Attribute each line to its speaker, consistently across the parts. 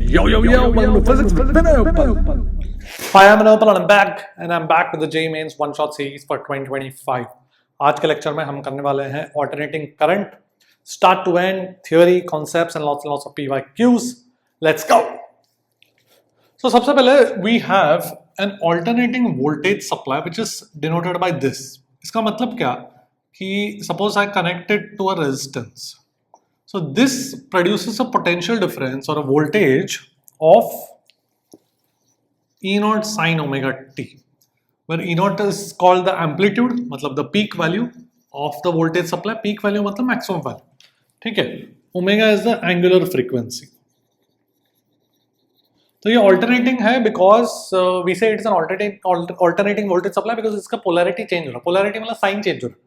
Speaker 1: Yo, welcome to Physics with Vinay. Hi, I'm Vinay and I'm back. And I'm back with the JEE Mains One Shot Series for 2025. आज के lecture में हम करने वाले हैं alternating current, start to end, theory, concepts and lots of PYQs. Let's go. So सबसे पहले we have an alternating voltage supply which is denoted by this. इसका मतलब क्या कि suppose I connect it to a resistance. So this produces a potential difference or a voltage of E naught sine omega t, where E naught is called the amplitude, मतलब the peak value of the voltage supply. Peak value मतलब maximum value, ठीक है. Omega is the angular frequency. तो ये alternating है because we say it's an alternating voltage supply because इसका polarity change हो रहा है. Polarity मतलब sign change हो रहा है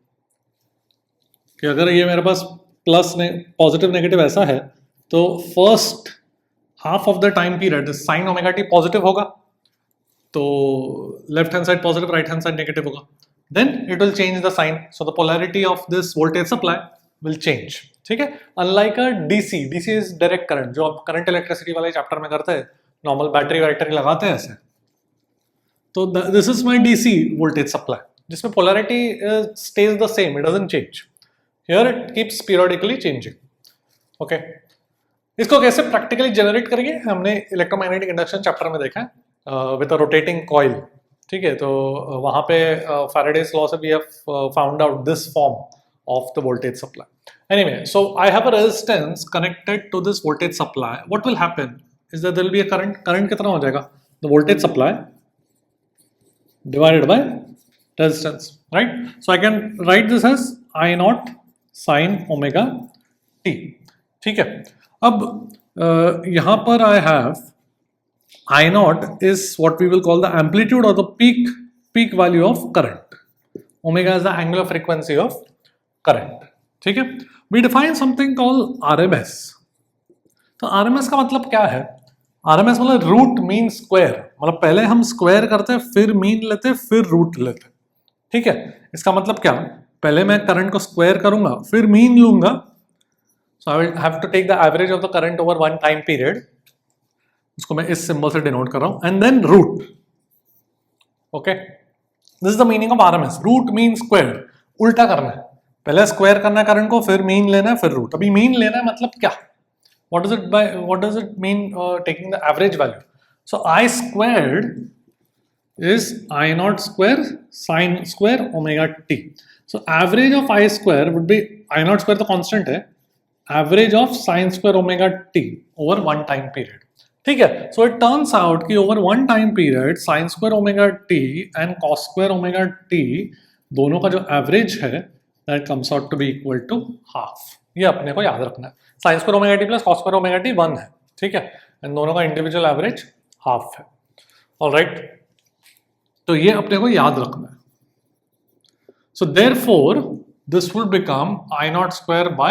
Speaker 1: कि अगर ये मेरे पास प्लस पॉजिटिव नेगेटिव ऐसा है तो first half of the time period sine omega T positive होगा, तो left hand side positive, right hand side negative होगा. Then it will change the sign, so the polarity of this voltage supply will change. ठीक है, unlike a DC. DC is direct current, जो आप current electricity वाले chapter में करते हैं, normal battery वैटरी लगाते हैं ऐसे. तो this is my DC voltage supply जिसमें polarity stays the same, it doesn't change. Here it keeps periodically changing. Okay. इसको कैसे प्रैक्टिकली जनरेट करेंगे हमने इलेक्ट्रोमैग्नेटिक इंडक्शन चैप्टर में देखा है विद अ रोटेटिंग कॉइल. ठीक है, तो वहाँ पे फैराडेज लॉ से we have found out this form of the voltage supply. Anyway, so I have a resistance connected to this voltage supply. What will happen is that there will be a current. Current कितना हो जाएगा? The voltage supply divided by resistance, right? So I can write this as I naught sine omega t. ठीक है, अब यहां पर I have I naught is what we will call the amplitude और the peak value of current. Omega is the angular frequency of current. ठीक है, we define something called RMS. तो RMS का मतलब क्या है? आरएमएस मतलब रूट मीन स्क्वायर. मतलब पहले हम स्क्वायर करते फिर मीन लेते फिर रूट लेते. ठीक है, इसका मतलब क्या? पहले मैं करंट को स्क्वायर करूंगा फिर मीन लूंगा. So I will have to take the average of the current over one time period. उसको मैं इस सिंबल से डिनोट कर रहा हूं, and then root. Okay, this is the meaning of RMS. Root mean square. उल्टा करना है, पहले स्क्वायर करना है करंट को, फिर मीन लेना है, फिर रूट. अभी मीन लेना है मतलब क्या? What does it mean taking the average value? So I squared is I naught square sin square omega t. So average of I square would be I naught square, तो constant है, average of sin square omega t over one time period. ठीक है, so it turns out कि over one time period sin square omega t and cos square omega t दोनों का जो average है that comes out to be equal to half. ये अपने को याद रखना है. sin square omega t plus cos square omega t 1 है. ठीक है, and दोनों का individual average half है. Alright, तो ये अपने को याद रखना है. So therefore this would become I naught square by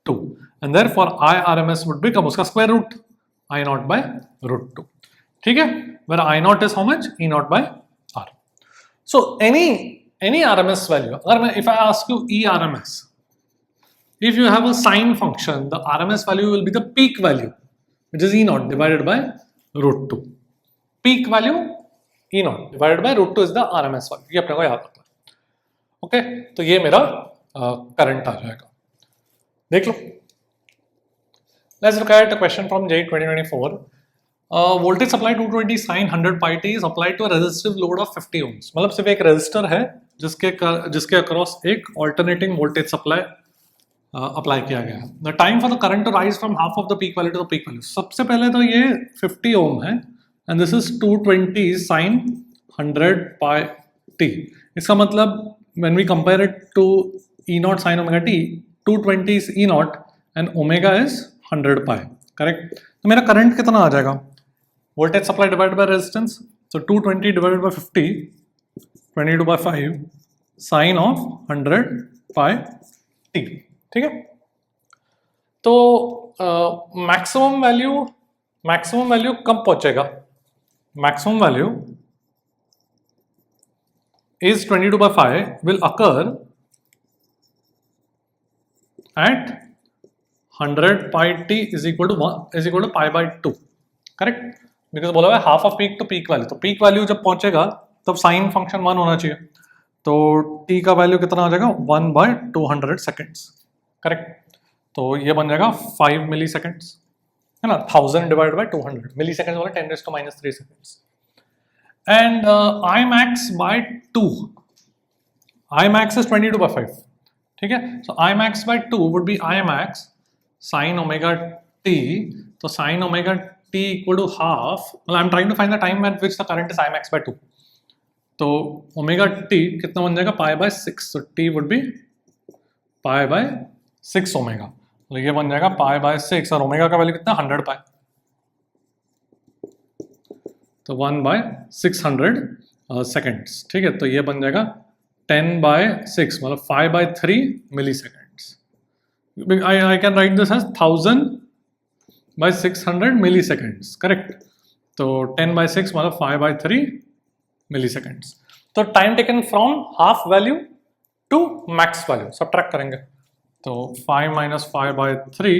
Speaker 1: 2 and therefore I RMS would become उसका square root I naught by root 2. ठीक है, where I naught is how much? E naught by R. So any RMS value, अगर मैं if I ask you E RMS, if you have a sine function, the RMS value will be the peak value which is E naught divided by root 2. Peak value E naught divided by root 2 is the RMS value. ये अपने को याद रखना है. Okay, तो ये मेरा current आ जाएगा. देख लो. Let's look at a question from JEE 2024. Voltage supply 220 sin 100 pi t is applied to a resistive load of 50 ohms. मतलब सिर्फ एक रेजिस्टर है जिसके अक्रॉस एक alternating voltage supply अप्लाई किया गया है. The time for the current to rise from half of the peak value to the peak value. सबसे पहले तो ये 50 ohm है and this is 220 sin 100 pi t. इसका मतलब when we compare it to E naught sin omega t, 220 is E naught and omega is 100 pi. Correct? तो मेरा current कितना आ जाएगा? Voltage supply divided by resistance. So 220 divided by 50, 22 by 5 sin of 100 pi t. ठीक है? तो maximum value कब पहुंचेगा? Maximum value is 22 by 5 will occur at 100 pi t is equal to pi by 2. Correct, because बोला हुआ है half of peak to peak value, तो peak value जब पहुंचेगा तब साइन फंक्शन 1 होना चाहिए, तो t का वैल्यू कितना हो जाएगा 1/200 सेकेंड्स, करेक्ट। तो ये बन जाएगा 5 मिली सेकेंड्स, है ना, 1000 डिवाइड बाय 200 मिली सेकेंड्स वाला 10⁻³ seconds, and I max by 2, I max is 22/5, ठीक है। सो I max by 2 would be I max sin omega t, तो sin omega t equal to half, well I'm trying to find the time at which the current is I max by 2, तो omega t कितना बन जाएगा π/6, so t would be π/6 omega, तो ये बन जाएगा π/6 और ओमेगा का वैल्यू कितना 100 पाई, तो 1/600 सेकेंड्स, ठीक है। तो ये बन जाएगा 10/6 मतलब 5/3 milliseconds, I can write this as 1000/600 milliseconds, correct. तो 10/6 मतलब 5/3 मिली सेकेंड्स, तो time taken from half value to max value subtract करेंगे, तो 5 - 5/3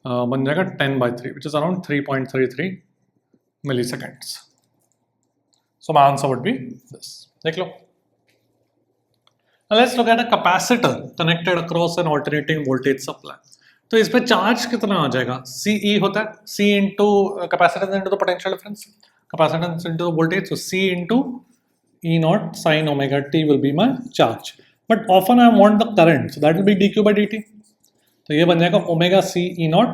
Speaker 1: बन जाएगा 10/3 which is around 3.33 milliseconds. So my answer would be this, देख लो। Let's look at a capacitor connected across an alternating voltage supply. तो इस पे charge कितना आ जाएगा, CE होता है, C into capacitance into the potential difference, capacitance into voltage, so C into E0 sin omega t will be my charge, but often I want the current, so that will be dq by dt, तो ये बन जाएगा omega C E0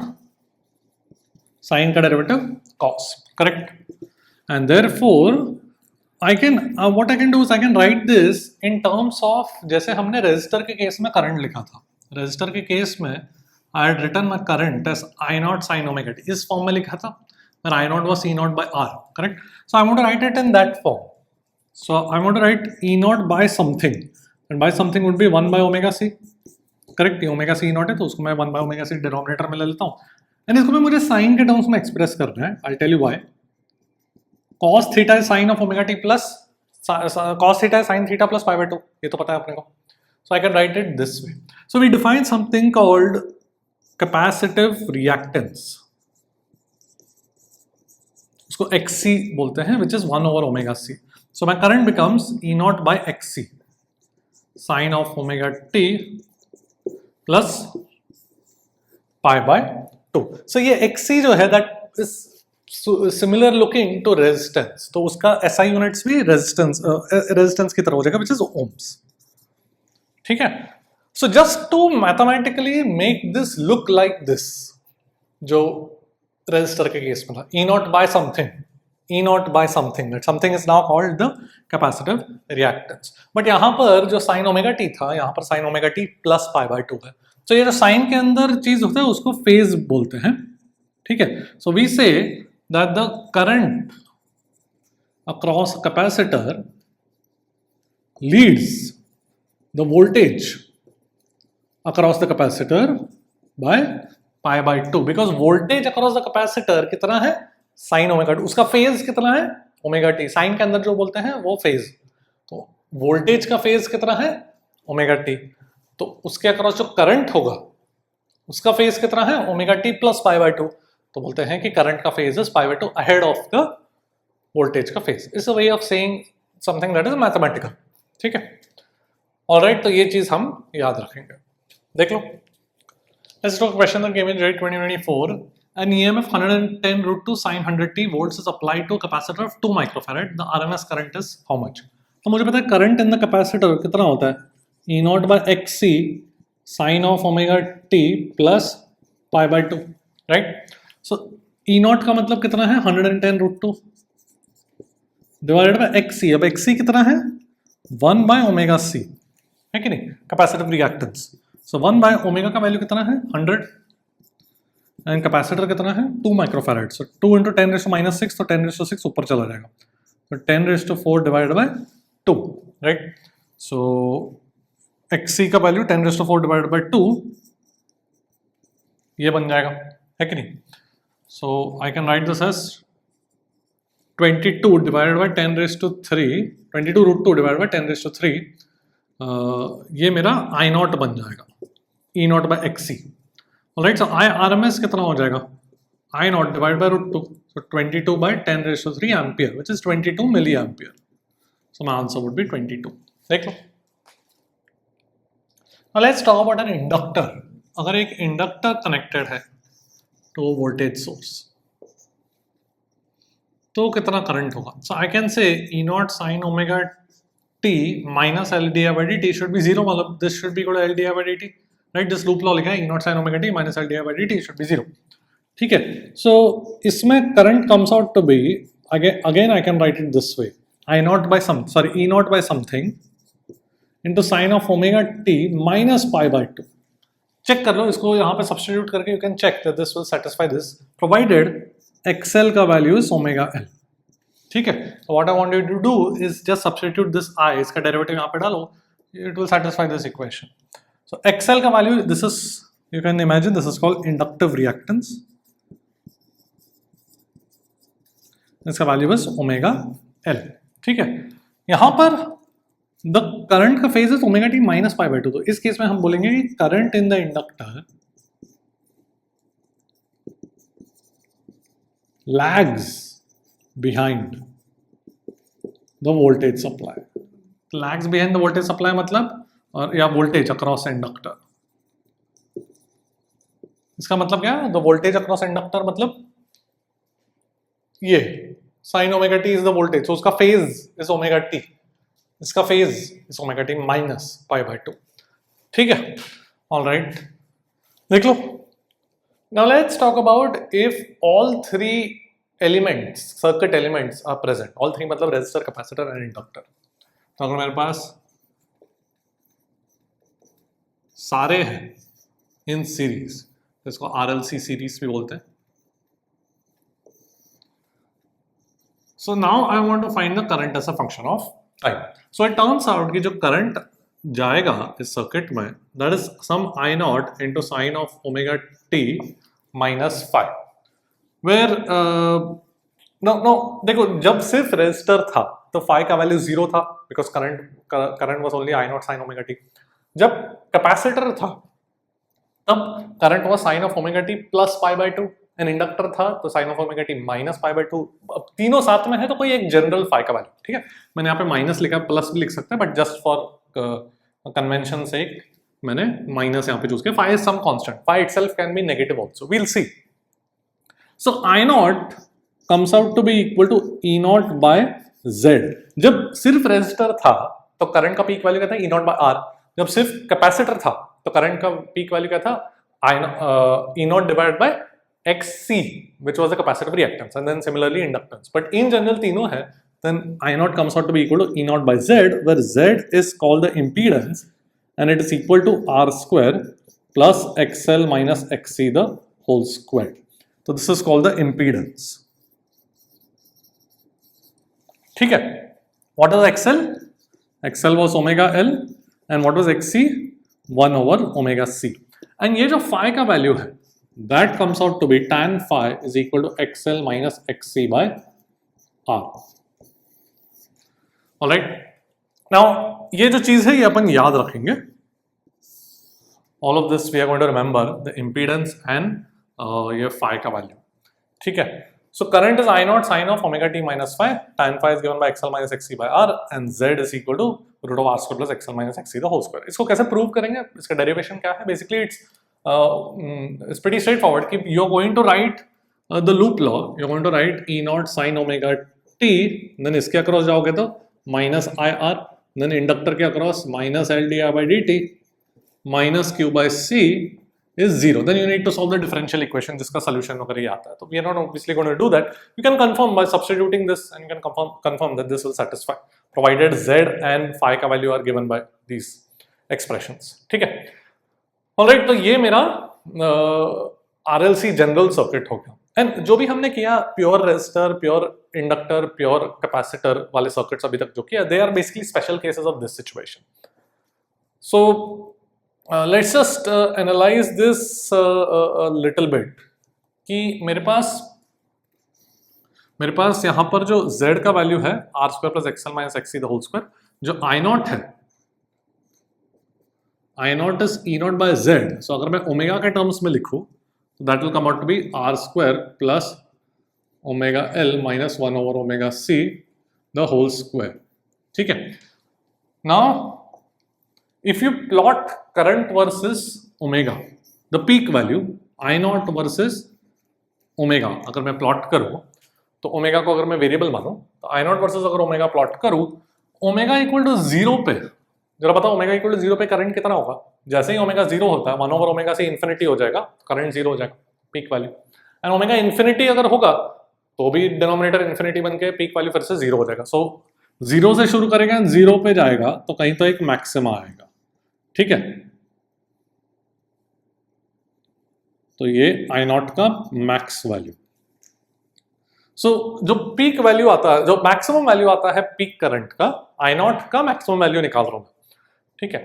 Speaker 1: sin का derivative cos, correct, and therefore I can what I can do is I can write this in terms of, जैसे हमने resistor के case में current लिखा था, रेजिस्टर के केस में I had written my current as I0 sin omega t, इस form में लिखा था, where I0 was E0 by R, correct, so I want to write it in that form, so I want to write E0 by something, and by something would be 1/omega c, correct, ये omega c E0 है तो उसको मैं 1/omega c denominator में ले लेता हूँ, and इसको मैं मुझे साइन के टर्म्स में एक्सप्रेस करना है, I'll tell you why. cos theta is sin of omega t plus cos theta is sin theta plus π/2, ये तो पता है अपने को, so I can write it this way. So we define something called capacitive reactance, उसको xc बोलते हैं, which is 1/omega c. So my current becomes E0 by xc sin of omega t plus π/2. So ये xc जो है that is similar looking to resistance, तो उसका SI units भी resistance की तरह हो जाएगा, which is ohms, ठीक है। So just to mathematically make this look like this, जो रेजिस्टर के केस में था, E0 by something, E0 by something, that something is now called the capacitive reactance, but यहाँ पर जो sin omega t था, यहाँ पर sin omega t plus π/2 है, तो ये जो साइन के अंदर चीज होता है उसको फेज बोलते हैं, ठीक है। So we say that the current across a capacitor leads the voltage across the capacitor by π/2, because voltage across the capacitor कितना है sin omega t, उसका फेज कितना है omega t, साइन के अंदर जो बोलते हैं वो फेज, तो वोल्टेज का फेज कितना है omega t, तो उसके अक्रॉस जो करंट होगा उसका फेज कितना है omega t plus π/2, तो बोलते हैं कि करंट का phase is π/2 ahead of the voltage का phase, it's a way of saying something that is mathematical, ठीक है। ऑलराइट, तो ये चीज हम याद रखेंगे, देख लो। Let's talk question that came in January 2024. An EMF 110√2 sin 100t volts is applied to a capacitor of 2 microfarad. The RMS current is how much? तो मुझे पता है करंट इन द कैपेसिटर कितना होता है, E0 by xc sin of omega t plus π/2, right. So E0 का मतलब कितना है 110√2 डिवाइडेड बाय xc, अब xc कितना है 1/omega c, है कि नहीं, कैपेसिटिव रिएक्टेंस, सो 1/omega का वैल्यू कितना है 100, एंड कैपेसिटर कितना है 2 माइक्रोफैराड, सो 2 × 10⁻⁶, तो 10⁶ ऊपर चला जाएगा, तो 10⁴ divided by 2, right. So xc का वैल्यू 10⁴ डिवाइडेड बाय 2 ये बन जाएगा, है कि नहीं। So I can write this as 22 divided by 10⁻³ 22√2 divided by 10⁻³, ये मेरा I0 बन जाएगा, E0 by xc, alright. So I RMS कितना हो जाएगा, I naught divided by root 2. So 22 by 10 raised to 3 ampere, which is 22 milliampere. So my answer would be 22. देख लो. Now let's talk about an inductor. अगर एक inductor connected है to a voltage source, तो कितना current होगा? So I can say E naught sin omega t minus L di by dt should be 0. मतलब this should be equal to L di by dt. Right? This loop law लिखा है E naught sin omega t minus L di by dt should be 0. ठीक है. So इसमें current comes out to be again I can write it this way. E naught by something into sin of omega t minus pi by 2. Check कर लो इसको यहाँ पे substitute करके, you can check that this will satisfy this provided XL का value is omega L. ठीक है. So what I want you to do is just substitute this I, इसका derivative यहाँ पे डालो, it will satisfy this equation. So XL का value, this is, you can imagine this is called inductive reactance. इसका value is omega L. ठीक है. यहाँ पर द करंट का phase is omega T minus pi by 2. तो इस case में हम बोलेंगे कि current in the inductor lags behind the voltage supply. Lags behind the voltage supply मतलब, और या वोल्टेज अक्रॉस इंडक्टर. इसका मतलब क्या है? द वोल्टेज अक्रॉस इंडक्टर मतलब ये sine omega T is the voltage, so उसका फेज इज ओमेगा टी. इसका phase is omega T minus pi by 2. ठीक है. ऑल राइट, देख लो. Now let's talk about if all 3 elements, circuit elements are present. All 3 मतलब resistor, capacitor and inductor. तो अगर मेरे पास सारे हैं इन सीरीज, इसको RLC सीरीज भी बोलते हैं. So now I want to find the current as a function of time. So it turns out कि जो current जाएगा इस circuit में, that is some I naught into sine of omega t minus phi. Where no देखो, जब सिर्फ resistor था तो phi का वैल्यू 0 था because current was only I naught sine omega t. जब capacitor था तब current was sine of omega t plus pi by 2. An inductor था तो sine of omega T minus pi by 2. अब तीनों साथ में है तो कोई एक जनरल फाई का वैल्यू. ठीक है. मैंने यहाँ पे माइनस लिखा, प्लस भी लिख सकता है, बट जस्ट फॉर कन्वेंशन से मैंने माइनस यहाँ पे चूज किया. Phi is some constant. Phi itself can be negative also, we will see. So I naught comes out to be equal to E naught by Z. जब सिर्फ resistor था तो current का पीक वैल्यू क्या था? E naught bye are. जब सिर्फ capacitor था तो करंट का पीक वैल्यू क्या था? E naught divided by XC, which was the capacitive reactance, and then similarly inductance. But in general तीनों है, then I naught comes out to be equal to E naught by Z, where Z is called the impedance, and it is equal to R square plus XL minus XC the whole square. So this is called the impedance. ठीक है. What is XL? XL was omega L, and what was XC? 1 over omega C. And ये जो phi का value है, that comes out to be tan phi is equal to XL minus XC by R. Alright. Now ये जो चीज है ये अपन याद रखेंगे. All of this we are going to remember the impedance and ये phi का value. ठीक है. So current is I naught sine of omega t minus phi. Tan phi is given by XL minus XC by R, and Z is equal to root of R square plus XL minus XC the whole square. इसको कैसे prove करेंगे? इसका derivation क्या है? Basically it's pretty straightforward. You're going to write the loop law. You're going to write E naught sin omega t, then इसके across जाओगे तो minus IR, then inductor के across minus L di by dt minus Q by C is 0. Then you need to solve the differential equation जिसका solution वगैरह आता है. तो we are not obviously going to do that. You can confirm by substituting this, and you can confirm that this will satisfy provided Z and phi का value are given by these expressions. ठीक है. Alright, तो ये मेरा RLC general circuit हो गया. And जो भी हमने किया pure resistor, pure inductor, pure capacitor वाले सर्किट्स अभी तक जो किया, they are basically special cases of this situation. So let's just analyse this little bit कि मेरे पास यहाँ पर जो Z का वैल्यू है R square plus XL minus XC the whole square, जो I नॉट है, I naught is E naught by Z. So अगर मैं ओमेगा के टर्म्स में लिखूं that will come out to be r square plus omega l minus 1 over omega c the whole square. ठीक है. Now if you plot current versus omega, the peak value I naught versus omega अगर मैं plot करूं तो omega को अगर मैं variable मानूं तो आई नॉट वर्सेस अगर ओमेगा प्लॉट करूं, ओमेगा इक्वल टू 0 पे जरा बताओ ओमेगा इक्वल टू 0 पे करंट कितना होगा? जैसे ही ओमेगा 0 होता है 1 ओवर ओमेगा से इन्फिनिटी हो जाएगा, करंट 0 हो जाएगा, peak value. And omega infinity अगर होगा तो भी डिनोमिनेटर इन्फिनिटी बन के पीक वैल्यू फिर से 0 हो जाएगा. सो 0 से शुरू करेगा, 0 पे जाएगा तो कहीं तो एक मैक्सिमा आएगा. ठीक है, तो ये आई नॉट का मैक्स वैल्यू. सो जो पीक वैल्यू आता है, जो मैक्सिमम वैल्यू आता है पीक करंट का, आई नॉट का मैक्सिमम वैल्यू निकाल रहा हूं. ठीक है,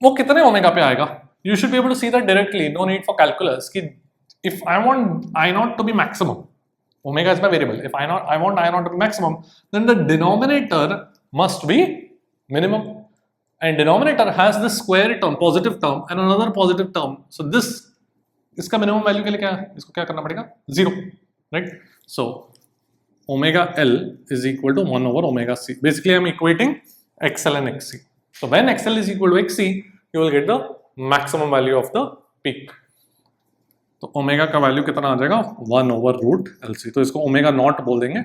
Speaker 1: वो कितने ओमेगा पे आएगा? You should be able to see that directly, no need for calculus. कि if I want I naught to be maximum, omega is my variable, if I want I naught to be maximum, then the denominator must be minimum. And denominator has the square term, positive term and another positive term. So this, इसका minimum value के लिए क्या है, इसको क्या करना पड़ेगा? 0, right? So omega L is equal to 1 over omega C. Basically I am equating XL and XC. So when XL is equal to XC you will get the maximum value of the peak. तो omega का value कितना आ जाएगा? 1 over root L सी. तो इसको omega naught बोल देंगे.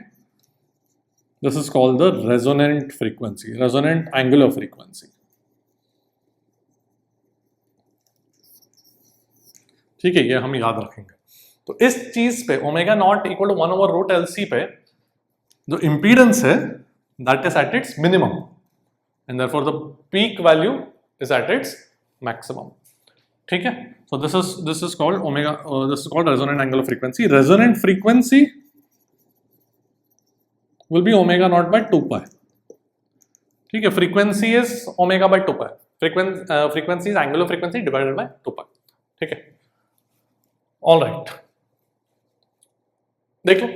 Speaker 1: This is called the resonant frequency, resonant angular frequency. ठीक है, ये हम याद रखेंगे. तो इस चीज पे omega naught equal to 1 over root L C पे जो इंपीडेंस है that is at its minimum and therefore the peak value is at its maximum. ठीक है, so this is called omega, this is called resonant angular frequency. Resonant frequency will be omega naught by 2 pi. ठीक है, frequency is omega by 2 pi. Frequency is angular frequency divided by 2 pi. ठीक है, all right. देख लो,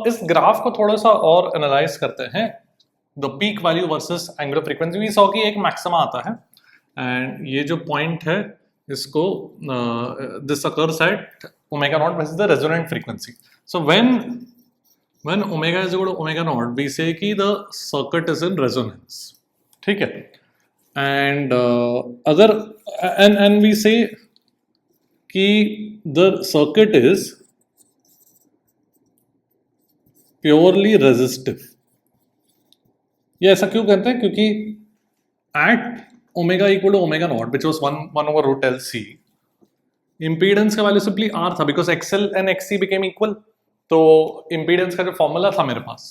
Speaker 1: इस graph को थोड़ा सा और एनालाइज करते हैं. The peak value versus angular frequency. We saw कि एक मैक्सिमा आता है एंड ये जो पॉइंट है इसको this occurs at omega naught versus the resonant frequency. So when omega is equal to omega naught we say कि the circuit is in resonance. ठीक है, एंड अगर एंड वी से कि the circuit is purely resistive. ये ऐसा क्यों कहते हैं? क्योंकि at omega equal to omega naught, which was 1 over root LC, impedance का वैल्यू सिंपली R था because XL and XC became equal. तो impedance का जो फॉर्मूला था मेरे पास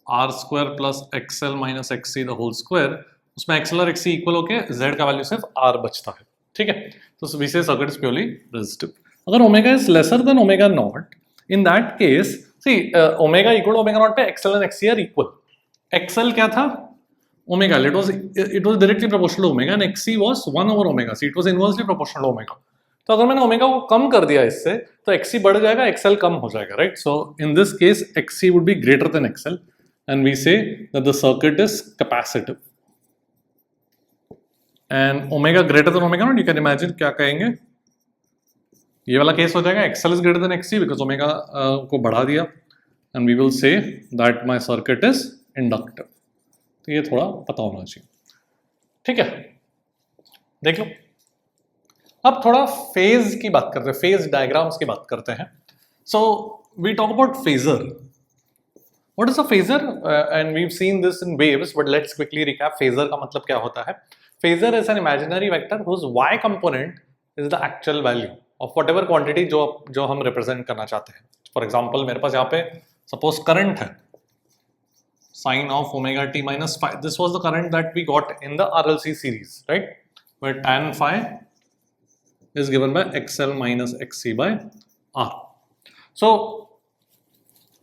Speaker 1: R square plus XL minus XC the whole square, उसमें XL और XC equal होके Z का वैल्यू सिर्फ R बचता है. ठीक है, तो we say circuit is purely resistive. अगर omega is lesser than omega naught, in that case see omega equal to omega naught पे XL and XC are equal. XL क्या था? Omega. It was directly proportional to omega and XC was 1 over omega C. It was inversely proportional to omega. तो अगर मैंने omega को कम कर दिया इससे तो एक्ससी बढ़ जाएगा, एक्सएल कम हो जाएगा, right? So in this case XC would be greater than XL and we say that the circuit is capacitive. And omega greater than omega naught, you can imagine क्या कहेंगे, ये वाला केस हो जाएगा XL is greater than XC because omega को बढ़ा दिया and we will say that my circuit is inductive. तो ये थोड़ा पता होना चाहिए. ठीक है, देख लो. अब थोड़ा फेज की बात करते हैं, फेज डायग्राम्स की बात करते हैं. So we talk about phasor. What is a phasor? And we have seen this in waves, but let's quickly recap. Phasor का मतलब क्या होता है? Phasor is an imaginary vector whose y component is the actual value of whatever quantity जो हम represent करना चाहते हैं. For example, मेरे पास यहाँ पे suppose current है sin of omega t minus phi. This was the current that we got in the RLC series, right? Where tan phi is given by XL minus XC by R. So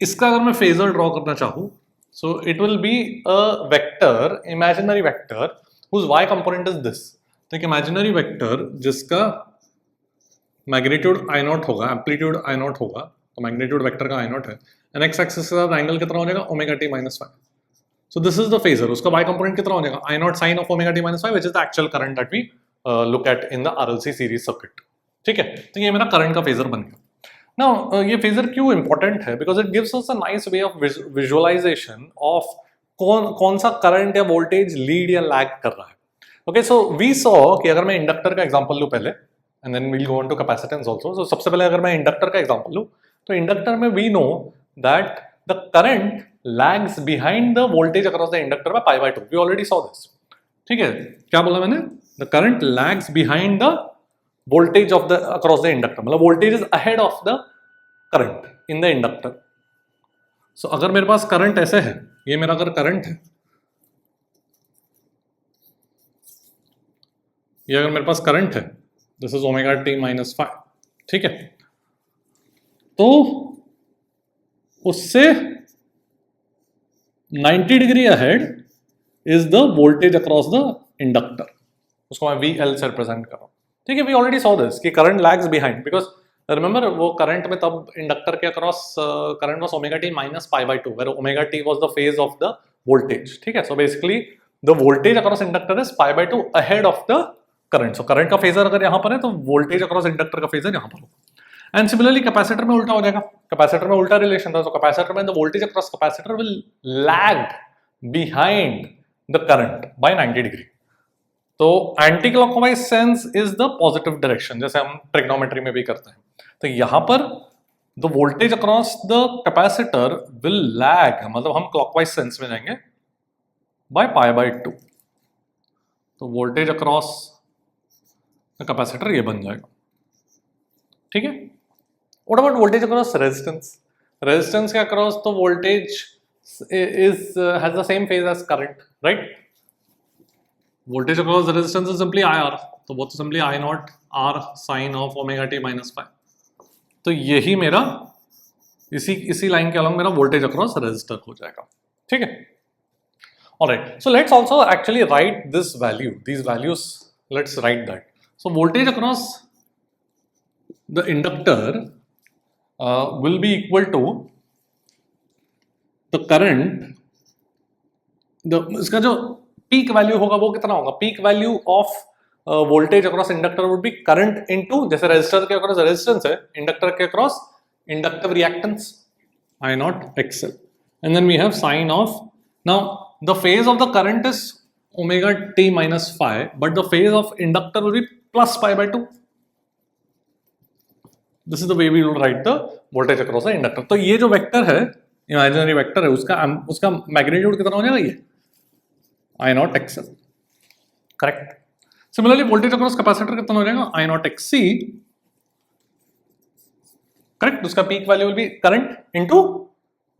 Speaker 1: इसका अगर मैं phasor draw करना चाहूँ, so it will be a vector, imaginary vector whose y component is this. तो एक imaginary vector जिसका magnitude I naught होगा, amplitude I naught होगा, तो magnitude vector का I naught है, and x axis के साथ angle कितना हो जाएगा? omega t minus phi. So this is the phasor. उसका y component कितना हो जाएगा? I naught sin of omega t minus phi, which is the actual current that we look at in the RLC series circuit. ठीक है, तो ये मेरा current का फेजर बन गया. Now ये फेजर क्यों इंपॉर्टेंट है? Because it gives us a nice way of visualisation of कौन सा करंट या वोल्टेज लीड या लैग कर रहा है. ओके, सो वी सॉ कि अगर मैं इंडक्टर का एग्जांपल लूं पहले, and then we'll go on to capacitance also. So सबसे पहले अगर मैं इंडक्टर का एग्जांपल लूं, तो इंडक्टर में we know that the current lags behind the voltage across the inductor by pi by 2. We already saw this. ठीक है, क्या बोला मैंने? The current lags behind the voltage of the across the inductor, मतलब voltage is ahead of the current in the inductor. So अगर मेरे पास current ऐसे है, ये मेरा अगर करंट है, ये अगर मेरे पास करंट है, this is omega T minus 5. ठीक है, तो उससे 90 degree ahead is the voltage across the inductor. उसको मैं VL से रिप्रेजेंट कर रहा हूं. ठीक है, वी ऑलरेडी सॉ दिस कि current lags behind, because remember वो करंट में तब इंडक्टर के across current was omega T minus pi by 2, where omega t was the phase of the voltage. ठीक है, so basically the voltage across inductor is pi by 2 ahead of the current. So current का phasor अगर यहां पर है, तो voltage across inductor का phasor यहां पर होगा. एंड सिमिलरली कैपेसिटर में उल्टा हो जाएगा. कैपेसिटर में उल्टा रिलेशन था. सो कैपेसिटर में the voltage across capacitor will lag behind the current by 90 degree. तो anti clockwise sense is the positive direction, जैसे हम ट्रिग्नोमेट्री में भी करते हैं. तो यहां पर the voltage across the capacitor will lag, मतलब हम क्लॉकवाइज सेंस में जाएंगे बाय पाई बाय 2. तो वोल्टेज अक्रॉस द कैपेसिटर ये बन जाएगा. ठीक है, what about voltage across resistance? Resistance के अक्रॉस तो voltage is has the same phase as current, right? Voltage across the resistance is simply IR, तो वो तो simply I naught R sin of omega t minus 5. तो यही मेरा इसी line के अलॉन्ग मेरा वोल्टेज अक्रॉस रेजिस्टर हो जाएगा. ठीक है, alright. So let's also actually write this value, these values, let's write that. So voltage across the inductor will be equal to the current, इसका जो पीक वैल्यू होगा वो कितना होगा? Peak value of voltage across inductor would be current into, जैसे resistor के across resistance है, inductor के across inductive reactance I naught XL, and then we have sine of, now the phase of the current is omega t minus phi, but the phase of inductor will be plus pi by 2. This is the way we will write the voltage across the inductor. तो ये जो vector है, imaginary vector है, उसका magnitude कितना हो जाएगा? ये I naught XL, correct. Similarly voltage across capacitor कितना हो जाएगा? I naught XC, correct. उसका peak value will be current into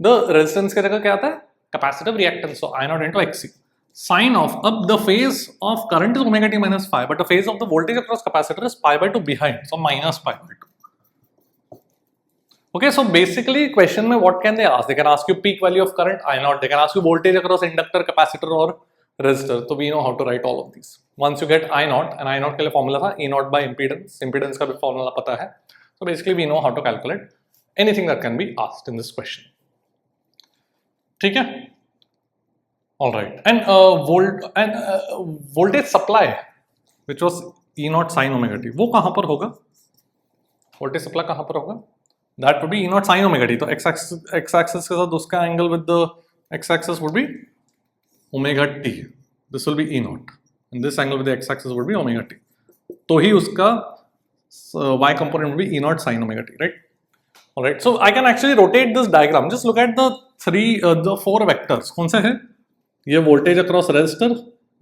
Speaker 1: the resistance की जगह क्या आता है? Capacitive reactance. So I naught into XC. Sine of, अब the phase of current is omega t minus phi, but the phase of the voltage across capacitor is pi by 2 behind, so minus pi by 2. Okay, so basically question में what can they ask? They can ask you peak value of current I naught. They can ask you voltage across inductor, capacitor और resistor. So we know how to write all of these. Once you get I naught, and I naught के लिए formula था E naught by impedance. Impedance का भी formula पता है. So basically we know how to calculate anything that can be asked in this question. ठीक है? All right. And voltage supply, which was E naught sin omega t, वो कहाँ पर होगा? Voltage supply कहाँ पर होगा? That would be E naught sin omega t. तो x-axis के साथ उसका angle with the x-axis would be omega t. This will be E naught. And this angle with the x-axis would be omega t. तो ही उसका y component would be E naught sin omega t, right? All right. So I can actually rotate this diagram. Just look at the four vectors. कौन से हैं? ये voltage across resistor,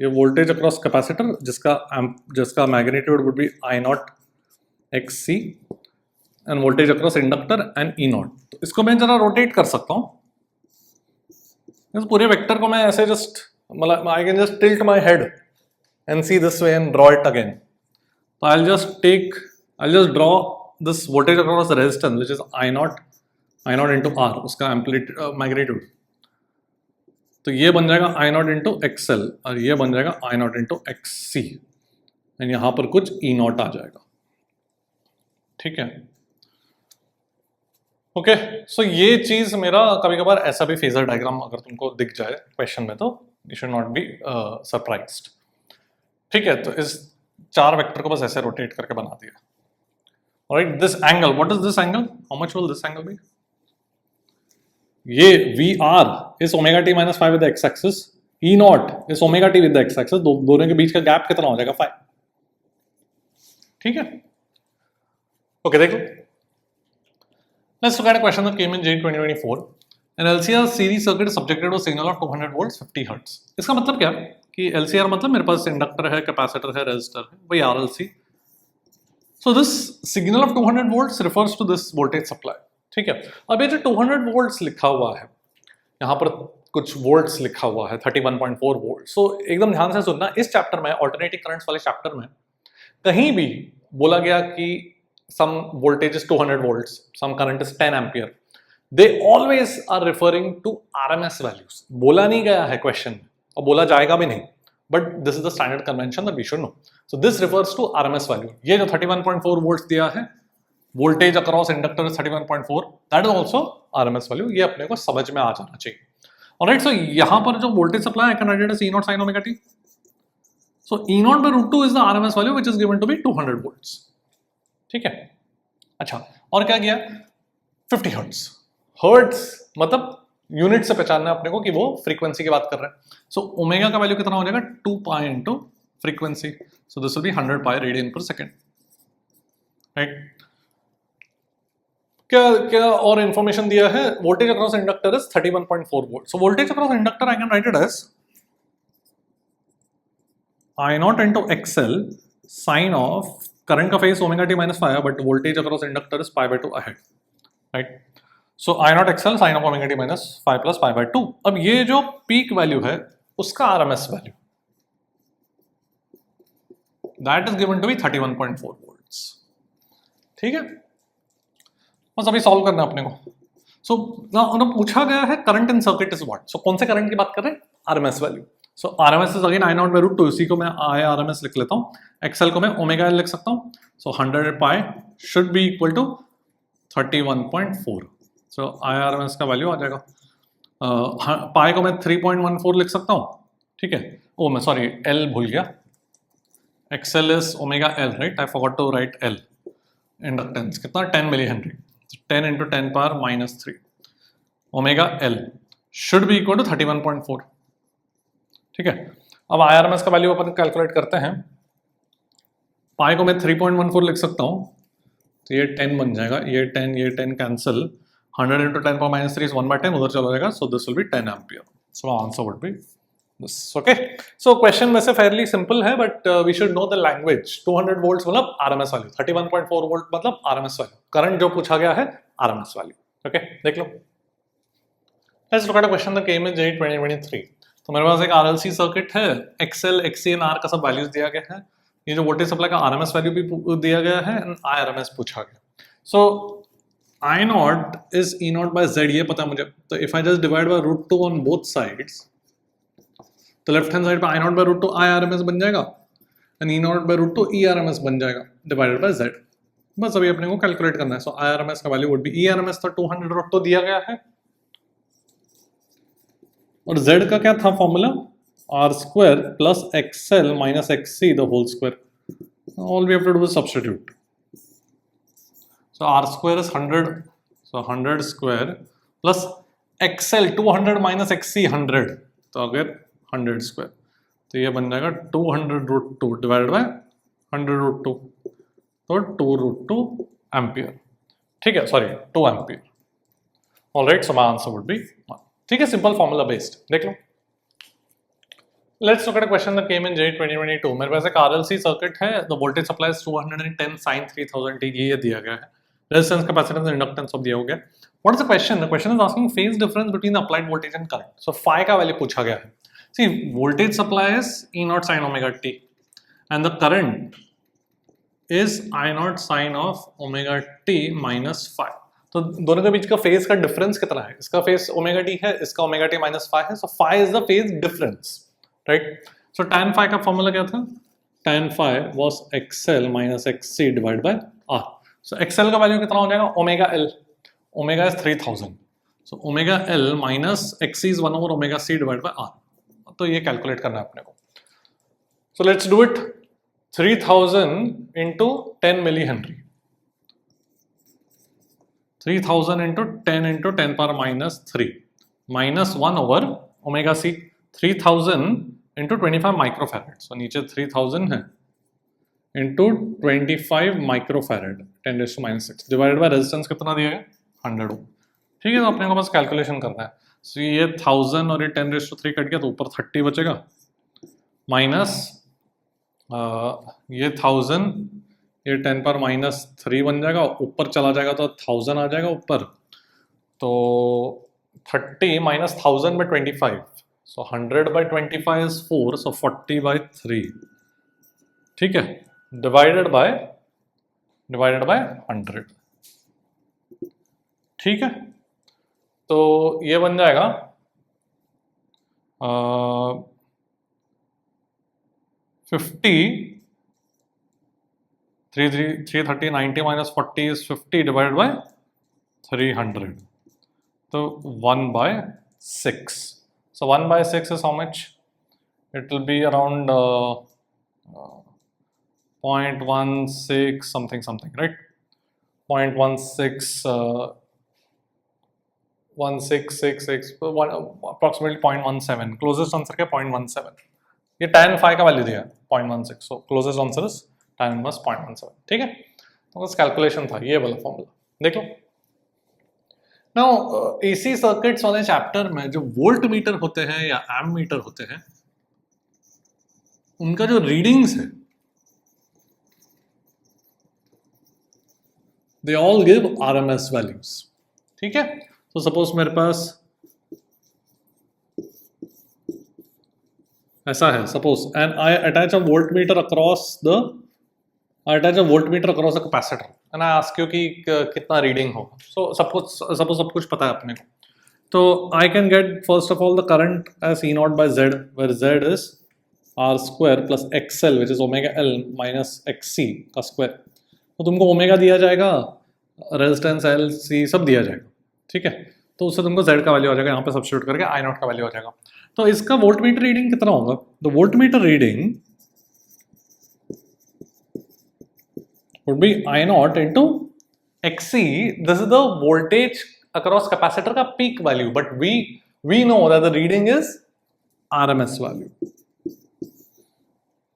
Speaker 1: ये voltage across capacitor, जिसका magnitude would be I naught XC, and voltage across inductor and E naught. तो इसको मैं जरा rotate कर सकता हूँ. इस पूरे वेक्टर को मैं ऐसे मतलब I can just tilt my head and see this way and draw it again. So I'll just draw this voltage across the resistance, which is I naught into R, उसका amplitude magnitude. तो ये बन जाएगा I naught into XL और ये बन जाएगा I naught into XC, और यहाँ पर कुछ E naught आ जाएगा. ठीक है? ओके, सो ये चीज मेरा कभी कभार ऐसा भी फेजर डायग्राम अगर तुमको दिख जाए क्वेश्चन में, तो you should not be surprised. ठीक है, तो इस चार वेक्टर को बस ऐसे रोटेट करके बना दिया। Alright, this angle, what is this angle, how much will this angle be? ये VR is omega T minus 5 with the x axis, E naught is omega t with the x axis, दोनों के बीच का gap कितना हो जाएगा 5। ठीक है, okay देख लो। Let's look at a question that came in J 2024. An LCR series circuit is subjected to a signal of 200 volts 50 hertz. इसका मतलब क्या है कि LCR मतलब मेरे पास इंडक्टर है, कैपेसिटर है, रेजिस्टर है, वही RLC. So this signal of 200 volts refers to this voltage supply. ठीक है, अब ये जो 200 volts लिखा हुआ है, यहाँ पर कुछ volts लिखा हुआ है 31.4 वोल्ट. सो एकदम ध्यान से सुनना, इस चैप्टर में ऑल्टरनेटिंग करंट्स वाले चैप्टर में कहीं भी बोला गया कि some voltage is 200 volts, some current is 10 ampere, they always are referring to RMS values. बोला नहीं गया है क्वेश्चन में और बोला जाएगा भी नहीं, but this is the standard convention that we should know. So this refers to RMS value. ये जो 31.4 volts दिया है, voltage across inductor is 31.4, that is also RMS value. ये अपने को समझ में आ जाना चाहिए. Alright, so यहाँ पर जो voltage supply I can write it as E0 sin omega t. So E0 by root 2 is the RMS value which is given to be 200 volts. ठीक है, अच्छा, और क्या किया 50 हर्ट्ज. हर्ट्ज मतलब यूनिट से पहचानना है अपने को कि वो फ्रीक्वेंसी की बात कर रहे हैं. सो ओमेगा का वैल्यू कितना हो जाएगा 2 pi into frequency, so this will be 100 pi radian per second. Right, क्या क्या और इंफॉर्मेशन दिया है, voltage across inductor is 31.4 volt. So voltage across inductor I can write it as I0 into XL sin of current का phase omega T minus 5 but voltage across inductor is pi by 2 ahead. Right, so I0 XL sine of omega T minus 5 plus pi by 2. अब ये जो peak value है उसका RMS value that is given to be 31.4 volts. ठीक है, बस अभी solve करना है अपने को. सो उन्हें पूछा गया है current in circuit is what. So कौन से करंट की बात कर रहे हैं, RMS value. So RMS is again I0 by root 2, इसी को मैं IRMS लिख लेता हूँ, XL को मैं ओमेगा L लिख सकता हूँ. So 100 pi should be equal to 31.4. So IRMS का वैल्यू आ जाएगा. पाई को मैं 3.14 लिख सकता हूँ. ठीक है, ओ मैं सॉरी L भूल गया, XL is omega L, right, I forgot to write L. Inductance कितना 10 milli henry, 10 into 10 power minus 3. Omega L should be equal to 31.4. ठीक है, अब IRMS का वैल्यू अपन कैलकुलेट करते हैं. पाई को मैं 3.14 लिख सकता हूँ, तो ये 10 बन जाएगा, ये 10 cancel, 100 into 10 power minus 3 is 1/10, उधर चला जाएगा. So this will be 10 ampere. So answer would be this. Okay, so question वैसे फेयरली सिंपल है but we should know the language. 200 volts मतलब RMS वैल्यू, 31.4 वोल्ट मतलब RMS वैल्यू. करंट जो पूछा गया है RMS वैल्यू. ओके, देख लो. Let's look at a question that came in J 2023. तो मेरे पास एक RLC सर्किट है, XL, XC एंड R का सब वैल्यूज दिया गया है. ये जो वोल्टेज सप्लाई का RMS वैल्यू भी दिया गया है एंड IRMS पूछा गया. सो I0 is E0 bye Z, ये पता है मुझे. तो if I just divide by root 2 on both sides, तो लेफ्ट हैंड साइड पे I0 बाय रूट 2 IRMS बन जाएगा and E0 bye root 2 ERMS बन जाएगा डिवाइडेड बाय Z. बस अभी अपने को कैलकुलेट करना है. सो IRMS का वैल्यू वुड बी, ERMS तो 200 रूट 2 दिया गया है और Z का क्या था formula, R square plus XL minus XC the whole square. All we have to do is substitute. So R square is 100, so 100 square plus XL 200 minus XC 100, तो अगर 100 स्क्वायर, तो ये बन जाएगा 200 रूट 2 डिवाइडेड बाय 100 रूट 2, तो 2 root 2 ampere. ठीक है, sorry 2 ampere. Alright, so my answer would be 1. ठीक है, सिंपल फॉर्मूला बेस्ड. देख लो. Let's look at a question that came in J 2022. मेरे पास एक RLC सर्किट है, the voltage supply is 210 sin 3000 t, ये दिया गया है. रेजिस्टेंस, कैपेसिटेंस, इंडक्टेंस सब दिया हो गया. What is the question? The question is asking phase difference between the applied voltage and current. So phi का वैल्यू पूछा गया है. See voltage supply is E0 sin omega t and the current is I0 sin of omega t minus phi. तो दोनों के बीच का phase का difference कितना है? इसका फेज ओमेगा टी है, इसका ओमेगा टी माइनस फाई है. So phi is the phase difference, right. So tan phi का फॉर्मूला क्या था? tan phi was XL minus XC divide by R. So XL का वैल्यू कितना हो जाएगा? Omega L. Omega is 3000, so omega L minus XC is 1 over omega C divide by R. तो ये calculate करना है अपने को. So let's do it. 3000 into 10 millihenry. 3000 into 10 into 10 power minus 3 minus 1 over omega c. 3000 into 25 microfarad. So नीचे 3000 है into 25 microfarad 10 raised to minus 6 divided by resistance कितना दिया है 100 ओम. ठीक है, तो अपने को बस कैलकुलेशन करना है. सो ये 1000 और ये 10 रेज़ टू 3 कट गया तो ऊपर 30 बचेगा माइनस ये 1000 ये 10 पर माइनस 3 बन जाएगा, ऊपर चला जाएगा तो 1000 आ जाएगा ऊपर. तो 30 minus 1000 by 25, so 100 by 25 is 4, so 40 by 3. ठीक है, डिवाइडेड बाय 100. ठीक है, तो ये बन जाएगा 50 330 90 minus 40 is 50 divided by 300. So 1 by 6. So 1 by 6 is how much? It will be around 0.16 something, right? 0.16 1666 approximately 0.17. Closest answer क्या 0.17. ये tan phi का वैल्यू दिया 0.16. So closest answer is tan inverse 0.17. ठीक है, तो बस कैलकुलेशन था ये वाला फॉर्मूला देख लो. नाउ एसी सर्किट्स वाले चैप्टर में जो वोल्ट मीटर होते हैं या एम मीटर होते हैं उनका जो रीडिंग्स है they all give RMS values. ठीक है, तो सपोज मेरे पास ऐसा है, suppose and I attach a volt meter across a capacitor and I ask you कि कितना रीडिंग होगा. सो सपोज सब कुछ पता है अपने को, तो I can get first of all the current as E naught by Z, where Z is R square plus XL which is omega L minus XC का स्क्वायर. तो तुमको ओमेगा दिया जाएगा, रेजिस्टेंस L C सब दिया जाएगा. ठीक है, तो उससे तुमको Z का वैल्यू आ जाएगा, यहाँ पे सब्स्टिट्यूट करके I नॉट का वैल्यू आ जाएगा. तो इसका वोल्ट मीटर रीडिंग कितना होगा? The volt meter reading would be I naught into XC. This is the voltage across capacitor का peak value, but we know that the reading is RMS value.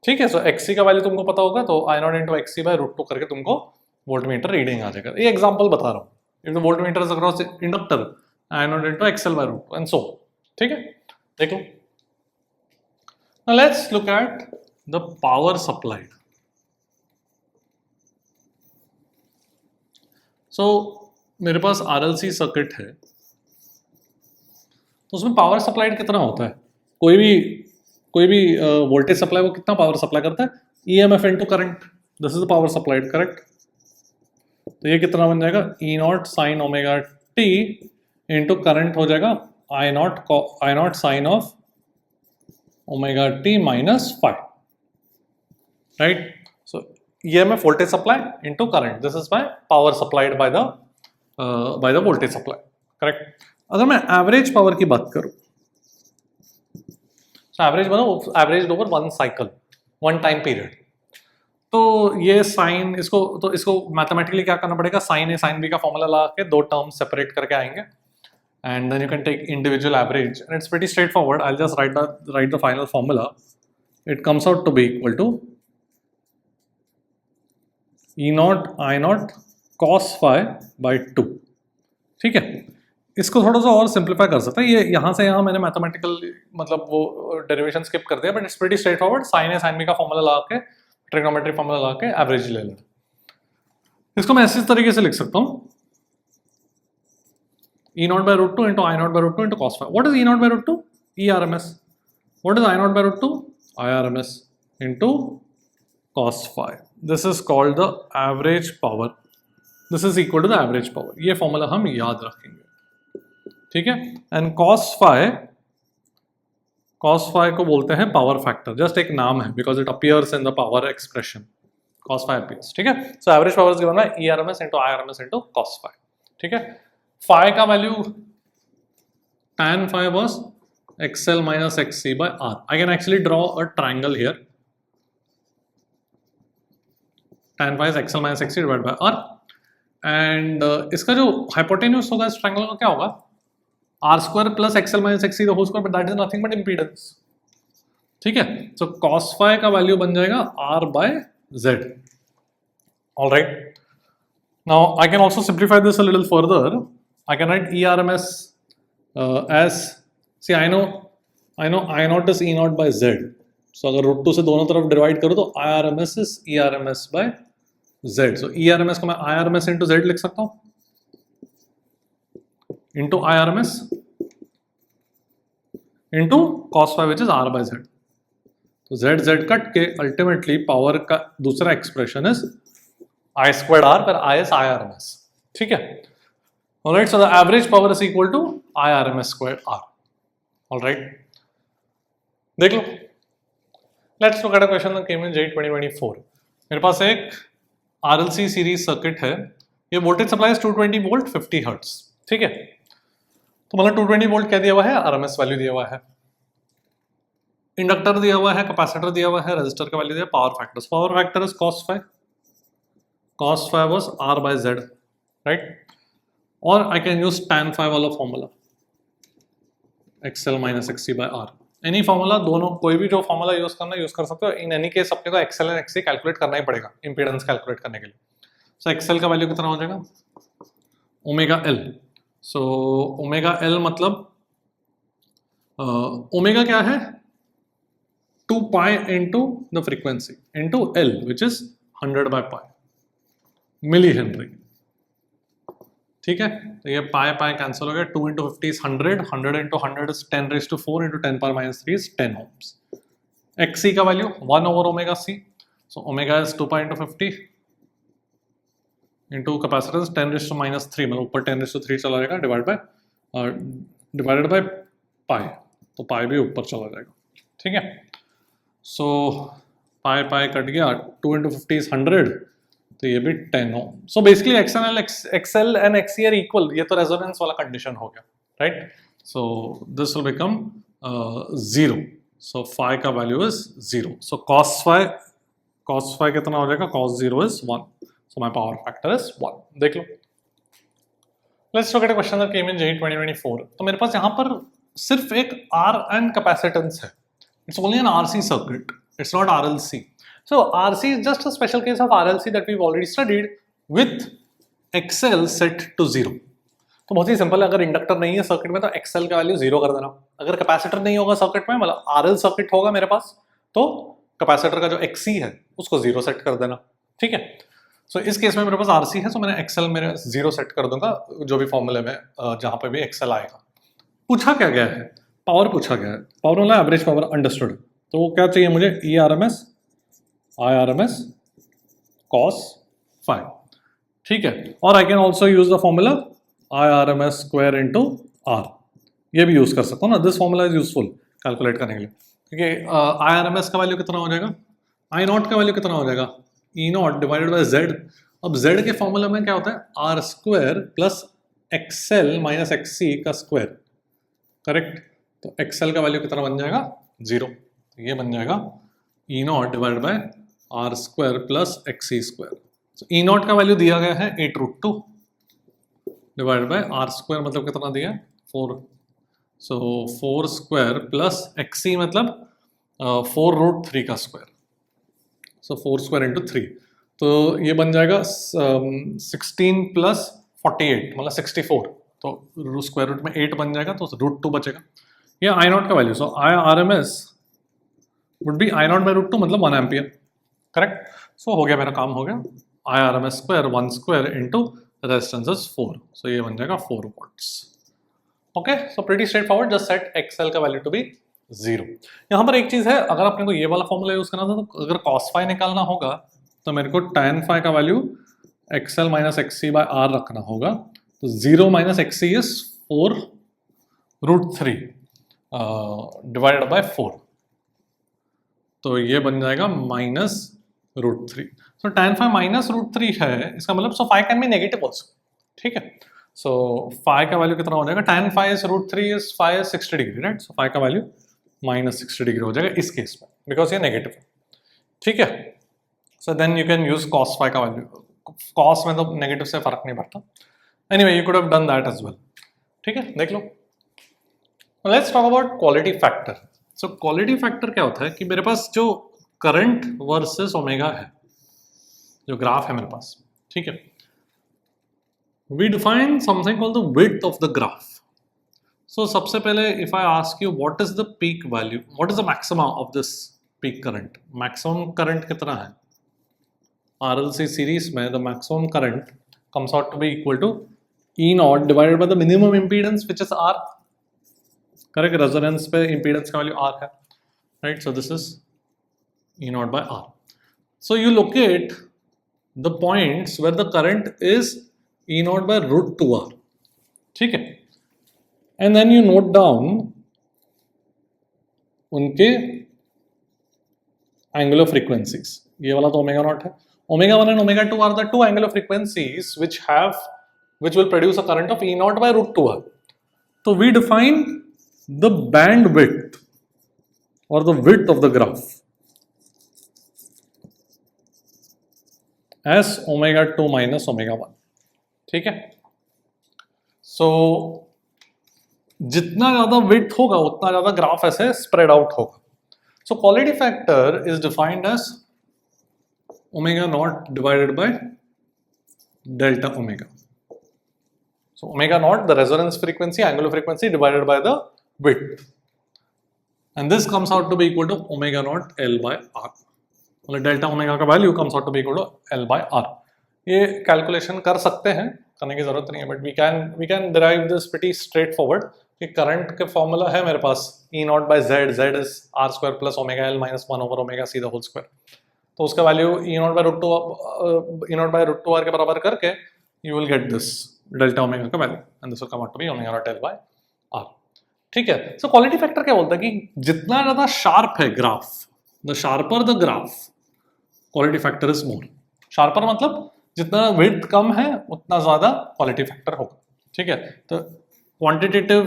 Speaker 1: ठीक है, so XC का value तुमको पता होगा, तो I naught into XC by √2 करके तुमको वोल्ट मीटर रीडिंग आ जाएगा. ये एग्जांपल बता रहा हूँ. If the voltmeter is across inductor, I naught into XL by √2 and so. ठीक है, देख लो. Now let's look at the power supplied. So, मेरे पास RLC सर्किट है, तो उसमें पावर सप्लाइड कितना होता है? कोई भी वोल्टेज सप्लाई वो कितना पावर सप्लाई करता है? EMF into current. This is the power supplied, correct? तो ये कितना बन जाएगा? E naught sine omega t into current हो जाएगा I naught sine of omega t minus 5, right? So EMF voltage supply into current. This is my power supplied by the voltage supply. Correct. अगर मैं average power की बात करूं, so average over one cycle, one time period. तो ये sine इसको mathematically क्या करना पड़ेगा? साइन ए साइन बी का फॉर्मूला लगा के दो टर्म सेपरेट करके आएंगे and then you can take individual average and it's pretty straight forward. I just write the final formula. It comes out to be equal to E naught I naught cos phi by 2. ठीक है, इसको थोड़ा सा और simplify कर सकते हैं. ये यहाँ से यहाँ मैंने मैथमेटिकल मतलब वो डेरिवेशन स्किप कर दिया, but it's pretty straight forward. Sine A sine B का फॉर्मूला लगा के, ट्रिग्नोमेट्री फॉर्मूला लगा के एवरेज ले लेना. इसको मैं इस तरीके से लिख सकता हूँ, E naught by √2 into I naught by √2 into cos phi. What is E naught by √2? ERMS. What is I naught by √2? IRMS into cos phi. This is called the average power. This is equal to the average power. ये formula हम याद रखेंगे. ठीक है, and cos phi को बोलते हैं power factor. Just एक नाम है because it appears in the power expression. cos phi appears. ठीक है, so average power is given by ERMS into IRMS into cos phi. ठीक है, phi का value tan phi was XL minus XC by R. I can actually draw a triangle here. tan phi is xl minus xc divided by r, and इसका जो hypotenuse होगा इस triangle का क्या होगा, r square plus xl minus xc the whole square, but that is nothing but impedance. ठीक है, so cos phi का वैल्यू बन जाएगा r by z. All right. Now I can also simplify this a little further. I can write ERMS as, see I know I naught is E naught by z. So अगर √2 से दोनों तरफ divide करो तो IRMS is ERMS by z. So ERMS को मैं IRMS into z लिख सकता हूँ, into IRMS into cos phi which is r by z. तो z कट के अल्टीमेटली पावर का दूसरा expression is I squared r, पर I is IRMS. ठीक है, alright, so the average power is equal to IRMS squared r. Alright, देख लो. Let's look at a question that came in J 2024. मेरे पास एक RLC सीरीज सर्किट है, ये वोल्टेज सप्लाई 220 वोल्ट 50 हर्ट्ज. ठीक है, तो मतलब 220 वोल्ट क्या दिया हुआ है, RMS वैल्यू दिया हुआ है, इंडक्टर दिया हुआ है, कैपेसिटर दिया हुआ है, रेजिस्टर का वैल्यू दिया, power factor is cos phi was r by z, right? Or I can use tan phi वाला formula, xl minus xc by r. Any formula, दोनों कोई भी जो फॉर्मूला यूज करना यूज कर सकते हो. इन एनी केस अपने को xl एंड xc कैलकुलेट करना ही पड़ेगा इंपीडेंस कैलकुलेट करने के लिए. सो xl का वैल्यू कितना हो जाएगा, ओमेगा l. सो ओमेगा l मतलब ओमेगा क्या है, 2 pi into the frequency into l which is 100 by pi milli henry. ठीक है, तो ये पाई कैंसिल हो गया, 2 into 50 is 100, 100 into 100 is 10 raised to 4 into 10 power minus 3 is 10 ohms. xc का value 1 over omega c, so omega is 2 pi into 50 into capacitance 10 raised to minus 3, मतलब ऊपर 10 raised to 3 चला जाएगा, divided by pi, तो pi भी ऊपर चला जाएगा. ठीक है, so pi कट गया, 2 into 50 is 100, तो ये भी 10 हो. So basically XL and XC are equal, ये तो रेजोनेंस वाला कंडीशन हो गया, right? So this will become 0. So phi का value is 0. So cos phi कितना हो जाएगा, cos 0 is 1. So my power factor is 1. देख लो. Let's look at a question that came in J 2024. तो मेरे पास यहाँ पर सिर्फ एक R एंड कैपेसिटेंस है. It's only an RC circuit, it's not RLC. So RC is just a special case of RLC that we've already studied with XL set to 0. तो बहुत ही simple है, अगर इंडक्टर नहीं है सर्किट में तो XL का वैल्यू 0 कर देना. अगर कैपेसिटर नहीं होगा सर्किट में, मतलब RL सर्किट होगा मेरे पास, तो कैपेसिटर का जो XC है उसको 0 सेट कर देना. ठीक है, सो इस केस में मेरे पास RC है, तो मैंने XL मेरे 0 सेट कर दूंगा जो भी फॉर्मूले में जहां पे भी XL आएगा. पूछा क्या गया है, पावर पूछा गया है. पावर वाला एवरेज पावर अंडरस्टूड, तो वो क्या चाहिए मुझे, ERMS IRMS cos phi. ठीक है, और I can also use the formula IRMS square into R. ये भी यूज कर सकता हूँ ना, this formula is useful calculate करने के लिए. क्योंकि IRMS का वैल्यू कितना हो जाएगा, I नॉट का वैल्यू कितना हो जाएगा, E not divided bye Z. अब Z के फॉर्मूला में क्या होता है, R square plus XL minus XC का स्क्वायर, करेक्ट? तो XL का वैल्यू कितना बन जाएगा, 0. तो ये बन जाएगा E not divided bye R square plus XC square. तो E नॉट का वैल्यू दिया गया है 8√2 डिवाइडेड बाय R स्क्वायर, मतलब कितना दिया है, 4. सो 4 स्क्वायर प्लस XC मतलब 4√3 का स्क्वायर. सो 4 स्क्वायर इंटू 3, तो ये बन जाएगा 16 प्लस 48 मतलब 64. तो स्क्वायर रूट में 8 बन जाएगा, तो √2 बचेगा. ये I नॉट का value. So IRMS would be I naught by √2 मतलब 1 एम्पियर, करेक्ट? सो हो गया, मेरा काम हो गया. IRMS square 1 square into resistance is 4, सो ये बन जाएगा 4 volts. Okay, so pretty straight forward, just set XL का वैल्यू टू बी 0. यहाँ पर एक चीज है, अगर अपने को ये वाला फॉर्मूला यूज करना था, तो अगर cos phi निकालना होगा तो मेरे को tan phi का value XL minus XC by R रखना होगा. तो 0 minus XC is 4√3 divided by 4, तो ये बन जाएगा -√3. सो tan phi -√3 है, इसका मतलब सो phi can be negative also. ठीक है, सो phi का वैल्यू कितना हो जाएगा, tan phi is √3 is phi is 60 degree, right? So phi का वैल्यू -60 डिग्री हो जाएगा इस केस में, बिकॉज ये नेगेटिव है. ठीक है, so then you can use cos phi का वैल्यू, cos में तो नेगेटिव से फर्क नहीं पड़ता, anyway you could have done that as well. ठीक है, देख लो। Let's talk about quality factor. So quality factor क्या होता है कि मेरे पास जो करंट वर्सेस ओमेगा है, जो ग्राफ है मेरे पास, ठीक है, we define something called the width of the graph. So सबसे पहले if I ask you what is the peak value, what is the maximum of this peak current, maximum current कितना है RLC series में, the maximum current comes out to be equal to E naught divided by the minimum impedance which is R, correct? Resonance पे impedance का value R है, right? So this is E naught by R. So you locate the points where the current is E naught by root 2R, ठीक है, and then you note down उनके angular frequencies। ये वाला तो omega naught है, omega 1 and omega 2 are the two angular frequencies which will produce a current of E naught by root 2R. तो we define the bandwidth or the width of the graph as omega 2 minus omega 1, ठीक है। सो जितना ज्यादा width होगा उतना ज्यादा graph ऐसे spread out होगा। So quality factor is defined as omega naught divided by delta omega. So omega naught the resonance frequency, angular frequency divided by the width, and this comes out to be equal to omega naught L by R. मतलब delta omega का value comes out to be equal to L by R. ये calculation कर सकते हैं, करने की जरूरत नहीं है, but we can derive this pretty straight forward कि करंट का फॉर्मूला है मेरे पास E naught by Z, Z is R square plus omega L minus 1 over omega C the whole square. तो उसका value E naught by root 2 R के बराबर करके you will get this delta omega का value, and this will come out to be omega naught L by R। ठीक है, so quality factor क्या बोलता है कि जितना ज्यादा शार्प है graph, the sharper the graph, quality factor is more. Sharper मतलब जितना विड्थ कम है उतना ज्यादा क्वालिटी फैक्टर होगा। ठीक है, तो क्वांटिटेटिव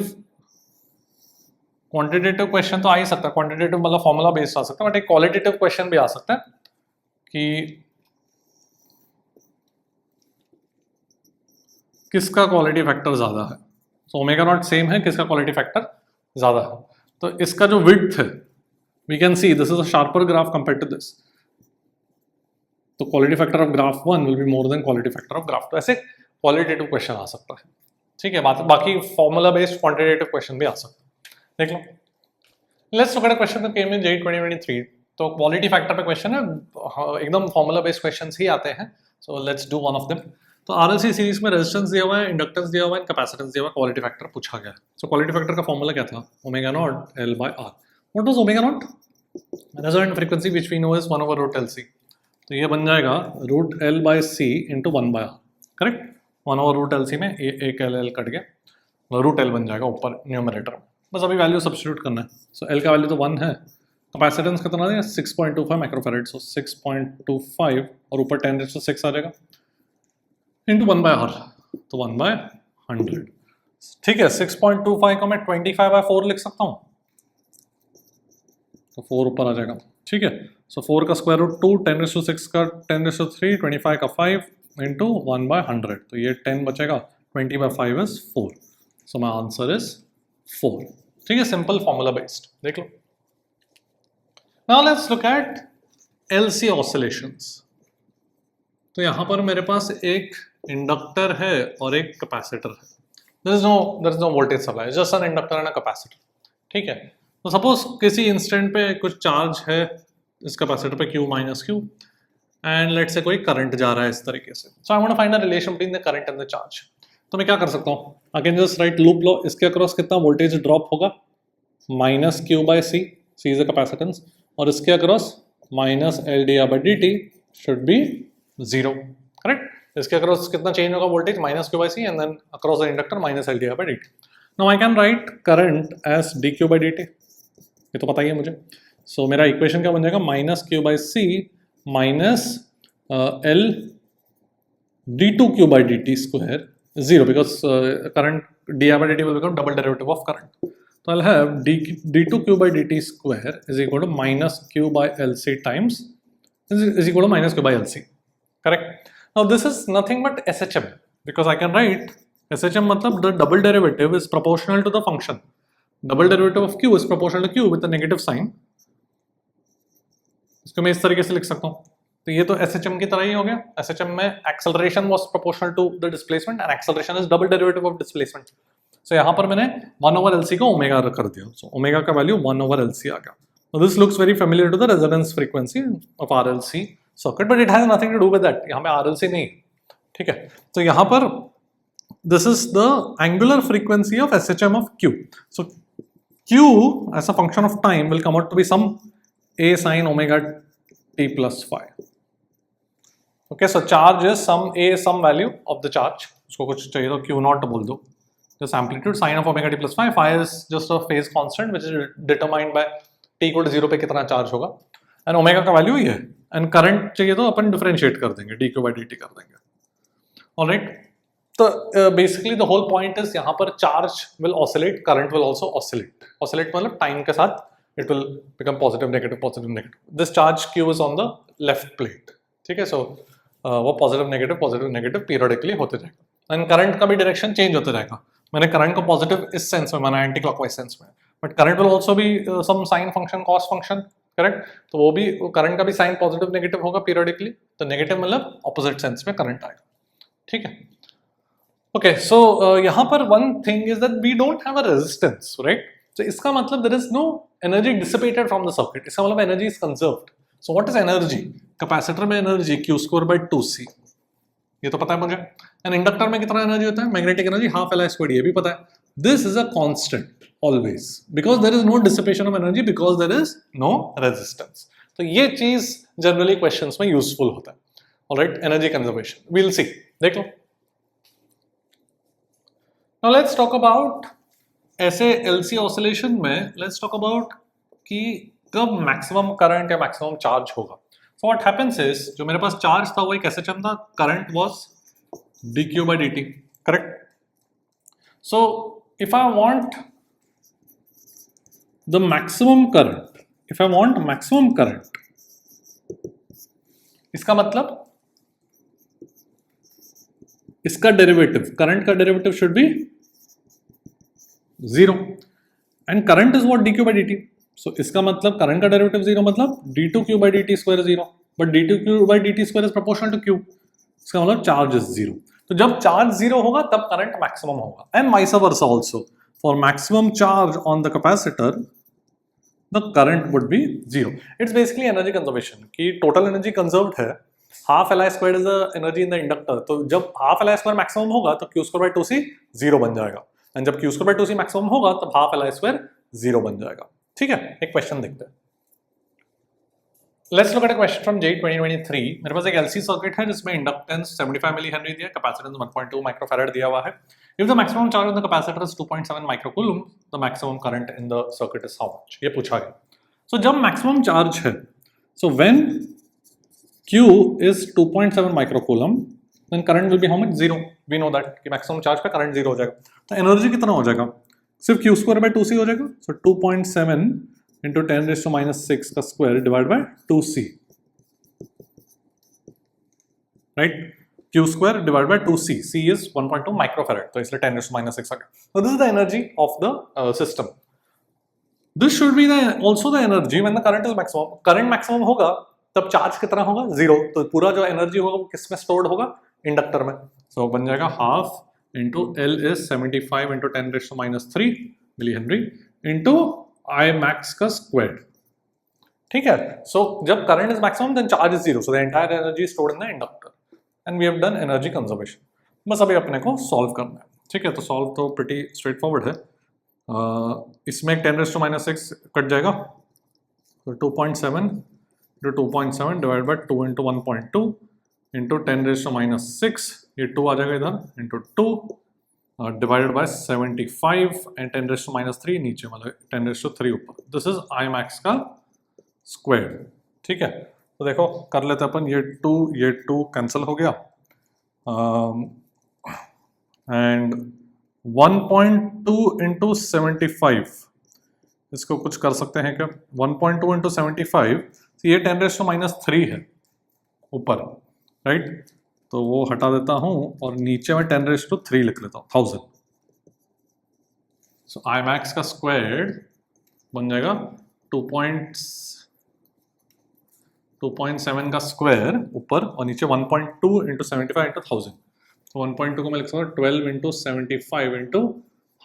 Speaker 1: क्वेश्चन तो आ ही सकता है, क्वांटिटेटिव मतलब फॉर्मूला बेस्ड आ सकता है, बट एक क्वालिटेटिव क्वेश्चन भी आ सकता है कि किसका क्वालिटी फैक्टर ज्यादा है। सो ओमेगा नॉट सेम है, किसका क्वालिटी फैक्टर ज्यादा है। तो इसका जो विड्थ है, we can see this is a sharper graph compared to this, तो quality factor of graph 1 will be more than quality factor of graph 2। ऐसे क्वालिटेटिव क्वेश्चन आ सकता है। ठीक है, बाकी फॉर्मूला बेस्ड क्वांटिटेटिव क्वेश्चन भी आ सकता है। देख लो, let's look at a question that came in JEE 2023। तो क्वालिटी फैक्टर पे क्वेश्चन है, एकदम फॉर्मूला बेस्ड क्वेश्चंस ही आते हैं। सो let's do one of them. तो RLC सीरीज में रेजिस्टेंस दिया हुआ है, इंडक्टेंस दिया हुआ है, कैपेसिटेंस दिया हुआ है, क्वालिटी फैक्टर पूछा गया है। सो क्वालिटी फैक्टर का फॉर्मूला क्या था? Omega naught L by R। What was omega naught? Resonant frequency which we know is 1 over root LC। तो ये बन जाएगा root L by C into 1 by R, correct. 1 over root LC में एक L cut गया, root L बन जाएगा ऊपर न्यूमरेटर में। बस अभी वैल्यू सब्स्टिट्यूट करना है। सो L का वैल्यू तो 1 है, कैपेसिटेंस कितना है 6.25 माइक्रोफैराड, सो 6.25 और ऊपर 10⁶ आ जाएगा इंटू 1 बाय R, तो 1 बाय 100। ठीक है, 6.25 को मैं 25 बाय 4 लिख सकता हूँ, तो 4 ऊपर आ जाएगा। ठीक है, सो 4 का स्क्वायर रूट 2, 10⁶ का 10�3, 25 का 5 इंटू 1 बाय 100, तो ये 10 बचेगा, 20 by 5 is 4, so my answer is 4। ठीक है, सिंपल फॉर्मूला बेस्ड। देख लो। Now let's look at LC oscillations. तो यहाँ पर मेरे पास एक इंडक्टर है और एक कैपेसिटर है। There is no voltage supply, just an inductor and a capacitor. ठीक है, तो सपोज किसी इंस्टेंट पे कुछ चार्ज है इस कैपेसिटर पे Q minus Q, and let's say कोई करंट जा रहा है इस तरीके से। So I want to find the relation between the current and the charge. तो मैं क्या कर सकता हूँ? I can just write loop law. इसके अक्रॉस कितना वोल्टेज ड्रॉप होगा? Minus Q by C, C is the capacitance, और इसके across minus LdR/dt should be 0, correct. इसके अक्रॉस कितना चेंज होगा voltage? Minus Q by C, and then across the inductor minus LdR/dt। Now I can write current as dQ/dt, ये तो पता ही है मुझे। सो मेरा इक्वेशन क्या बन जाएगा? Minus Q by C minus L d2Q/dt square 0, because current dR/dt will become double derivative of current. So I'll have d2Q/dt square is equal to minus Q by LC times is equal to minus Q by LC. Correct? Now this is nothing but SHM, because I can write SHM मतलब the double derivative is proportional to the function. Double derivative of Q is proportional to Q with a negative sign. इसको मैं इस तरीके से लिख सकता हूँ. तो ये तो SHM की तरह ही हो गया. SHM में acceleration was proportional to the displacement and acceleration is double derivative of displacement. So यहाँ पर मैंने 1 over LC को ओमेगा कर दिया. So ओमेगा का वैल्यू 1 over LC आ गया. So this looks very familiar to the resonance frequency of RLC circuit, but it has nothing to do with that. यहाँ पे RLC नहीं, ठीक है. तो यहाँ पर this is the angular frequency of SHM of Q. So Q as a function of time will come out to be some A sin omega t plus phi. Okay, so charge is some value of the charge. उसको कुछ चाहिए तो Q naught बोल दो. Just amplitude sin of omega t plus phi. Phi is just a phase constant which is determined by t equal to 0 पे कितना charge होगा. And omega का वैल्यू ये है. And current चाहिए तो अपन डिफरेंशिएट कर देंगे, dq by dt कर देंगे. Alright. तो basically the whole point is यहाँ पर charge will oscillate, current will also oscillate. Oscillate मतलब time के साथ it will become positive, negative, positive, negative. This charge Q is on the left plate. ठीक है. So वो positive, negative periodically होते जाएगा. And current का भी direction change होते रहेगा. मैंने करंट को पॉजिटिव इस सेंस में माना, एंटी क्लॉकवाइज सेंस में, but current will also be some sine function, cos function. Correct. तो वो भी करंट का भी साइन पॉजिटिव नेगेटिव होगा पीरियडिकली. तो नेगेटिव मतलब ऑपोजिट सेंस में करंट आएगा. ठीक है. ओके. सो यहाँ पर one thing is that we don't have a resistance, right. तो इसका मतलब there is no energy dissipated from the circuit. इसका मतलब energy is conserved. So what is energy? Capacitor में एनर्जी Q²/2C, ये तो पता है मुझे. एंड इंडक्टर में कितना एनर्जी होता है? मैग्नेटिक एनर्जी हाफ Li², ये भी पता है. This is a constant always because there is no dissipation of energy because there is no resistance. तो ये चीज जनरली क्वेश्चंस में यूजफुल होता है. Alright. Energy conservation we will see. देख लो. नाउ लेट्स टॉक अबाउट ऐसे एलसी ऑसिलेशन में लेट्स टॉक अबाउट कि कब मैक्सिमम करंट या मैक्सिमम चार्ज होगा. So what happens is, जो मेरे पास चार्ज था वो एक SHM था, current was dq by dt, correct? So if I want the maximum current, इसका मतलब इसका डेरिवेटिव, करंट का derivative should be 0 and current is what dq by dt. So इसका मतलब करंट का डेरिवेटिव 0 मतलब d2q by dt square 0, but d2q by dt square is proportional to q. इसका मतलब चार्ज इज 0. तो जब चार्ज 0 होगा तब करंट मैक्सिमम होगा. And vice versa also. For maximum charge on the capacitor the current would be 0. It's basically energy conservation कि total energy conserved है. Half Li² is the energy in the inductor. तो जब half Li² maximum होगा तो Q²/2C 0 बन जाएगा. And जब Q²/2C maximum होगा तब हाफ Li² 0 बन जाएगा. ठीक है. एक क्वेश्चन देखते हैं. Let's look at a question from JEE 2023. मेरे पास एक LC सर्किट है जिसमें इंडक्टेंस 75 मिली हेनरी दिया, कैपेसिटेंस 1.2 माइक्रोफैराड दिया हुआ है. If the maximum charge on the capacitor is 2.7 microcoulomb, the maximum current in the circuit is how much? ये पूछा गया. So जब maximum charge है, so when Q is 2.7 microcoulomb, then current will be how much? 0. We know that कि maximum charge पे current 0 हो जाएगा. तो एनर्जी कितना हो जाएगा? सिर्फ Q²/2C हो जाएगा. So 2.7 into 10⁻⁻⁶ का square divide by 2C, right. Q² divide by 2C. C is 1.2 microfarad, तो इसलिए 10⁻⁶ आ गया. So this is the energy of the system. This should be also the energy when the current is maximum. Current maximum होगा तब charge कितना होगा? 0. तो पूरा जो एनर्जी होगा वो किस में स्टोर्ड होगा? इंडक्टर में. So बन जाएगा half into L is 75 into 10⁻³ milli henry into I max का स्क्वायर. ठीक है. सो जब current is maximum then charge is 0. So the entire energy stored in the inductor and we have done energy conservation. बस अभी अपने को solve करना है. ठीक है. तो सॉल्व तो प्रीटी स्ट्रेट फॉरवर्ड है. इसमें 10⁻⁶ कट जाएगा. तो 2.7 into 2.7 divide by 2 into 1.2 into 10⁻⁶, ये 2 आ जाएगा इधर into 2 डिवाइडेड बाय 75 एंड 10⁻³ नीचे मतलब 10⁻³ ऊपर. दिस इज I max का स्क्वायर. ठीक है. तो देखो कर लेते अपन. ये 2 कैंसिल हो गया एंड 1.2 into 75 इसको कुछ कर सकते हैं क्या? 1.2 into 75, ये 10⁻³ है. ऊपर, राइट? तो वो हटा देता हूं और नीचे में 10⁻³ लिख लेता हूँ, 1000। सो आई मैक्स का स्क्वायर बन जाएगा 2.7 का स्क्वायर ऊपर और नीचे 1.2 इंटू 75 इंटू 1000। तो 1.2 को मैं लिख सकता हूँ 12 इंटू 75 इंटू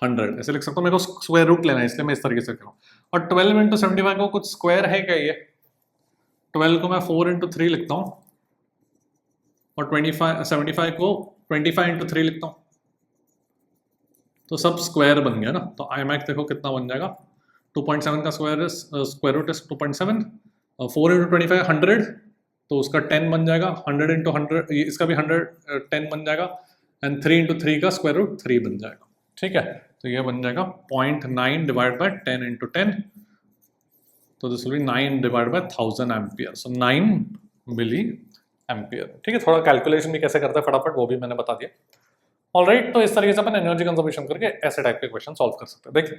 Speaker 1: 100, ऐसे लिख सकता हूँ। मेरे को स्क्वायर रूट लेना है इसलिए मैं इस तरीके से कर रहा हूँ। और 12 इंटू 75 को कुछ स्क्वायर है क्या? ये 12 को मैं 4 इंटू 3 लिखता हूँ और 75 को 25 इंटू 3 लिखता हूँ, तो सब स्क्वायर बन गया ना। तो आई मैक्स देखो कितना बन जाएगा, 2.7 का स्क्वायर रूट इज 2.7, 4 इंटू 25 100, तो उसका 10 बन जाएगा, 100 इंटू 100 इसका भी 110 बन जाएगा, एंड 3 इंटू 3 का स्क्वायर रूट 3 बन जाएगा। ठीक है, तो ये बन जाएगा 0.9 डिवाइड बाय 10 इंटू 10, तो this will be 9 divide by 1000 ampere, so 9 milli ampere. ठीक है, थोड़ा कैलकुलेशन भी कैसे करते हैं फटाफट वो भी मैंने बता दिया। ऑलराइट, तो इस तरीके से अपन एनर्जी कंजर्वेशन करके ऐसे टाइप के क्वेश्चन सॉल्व कर सकते हैं। देखिए,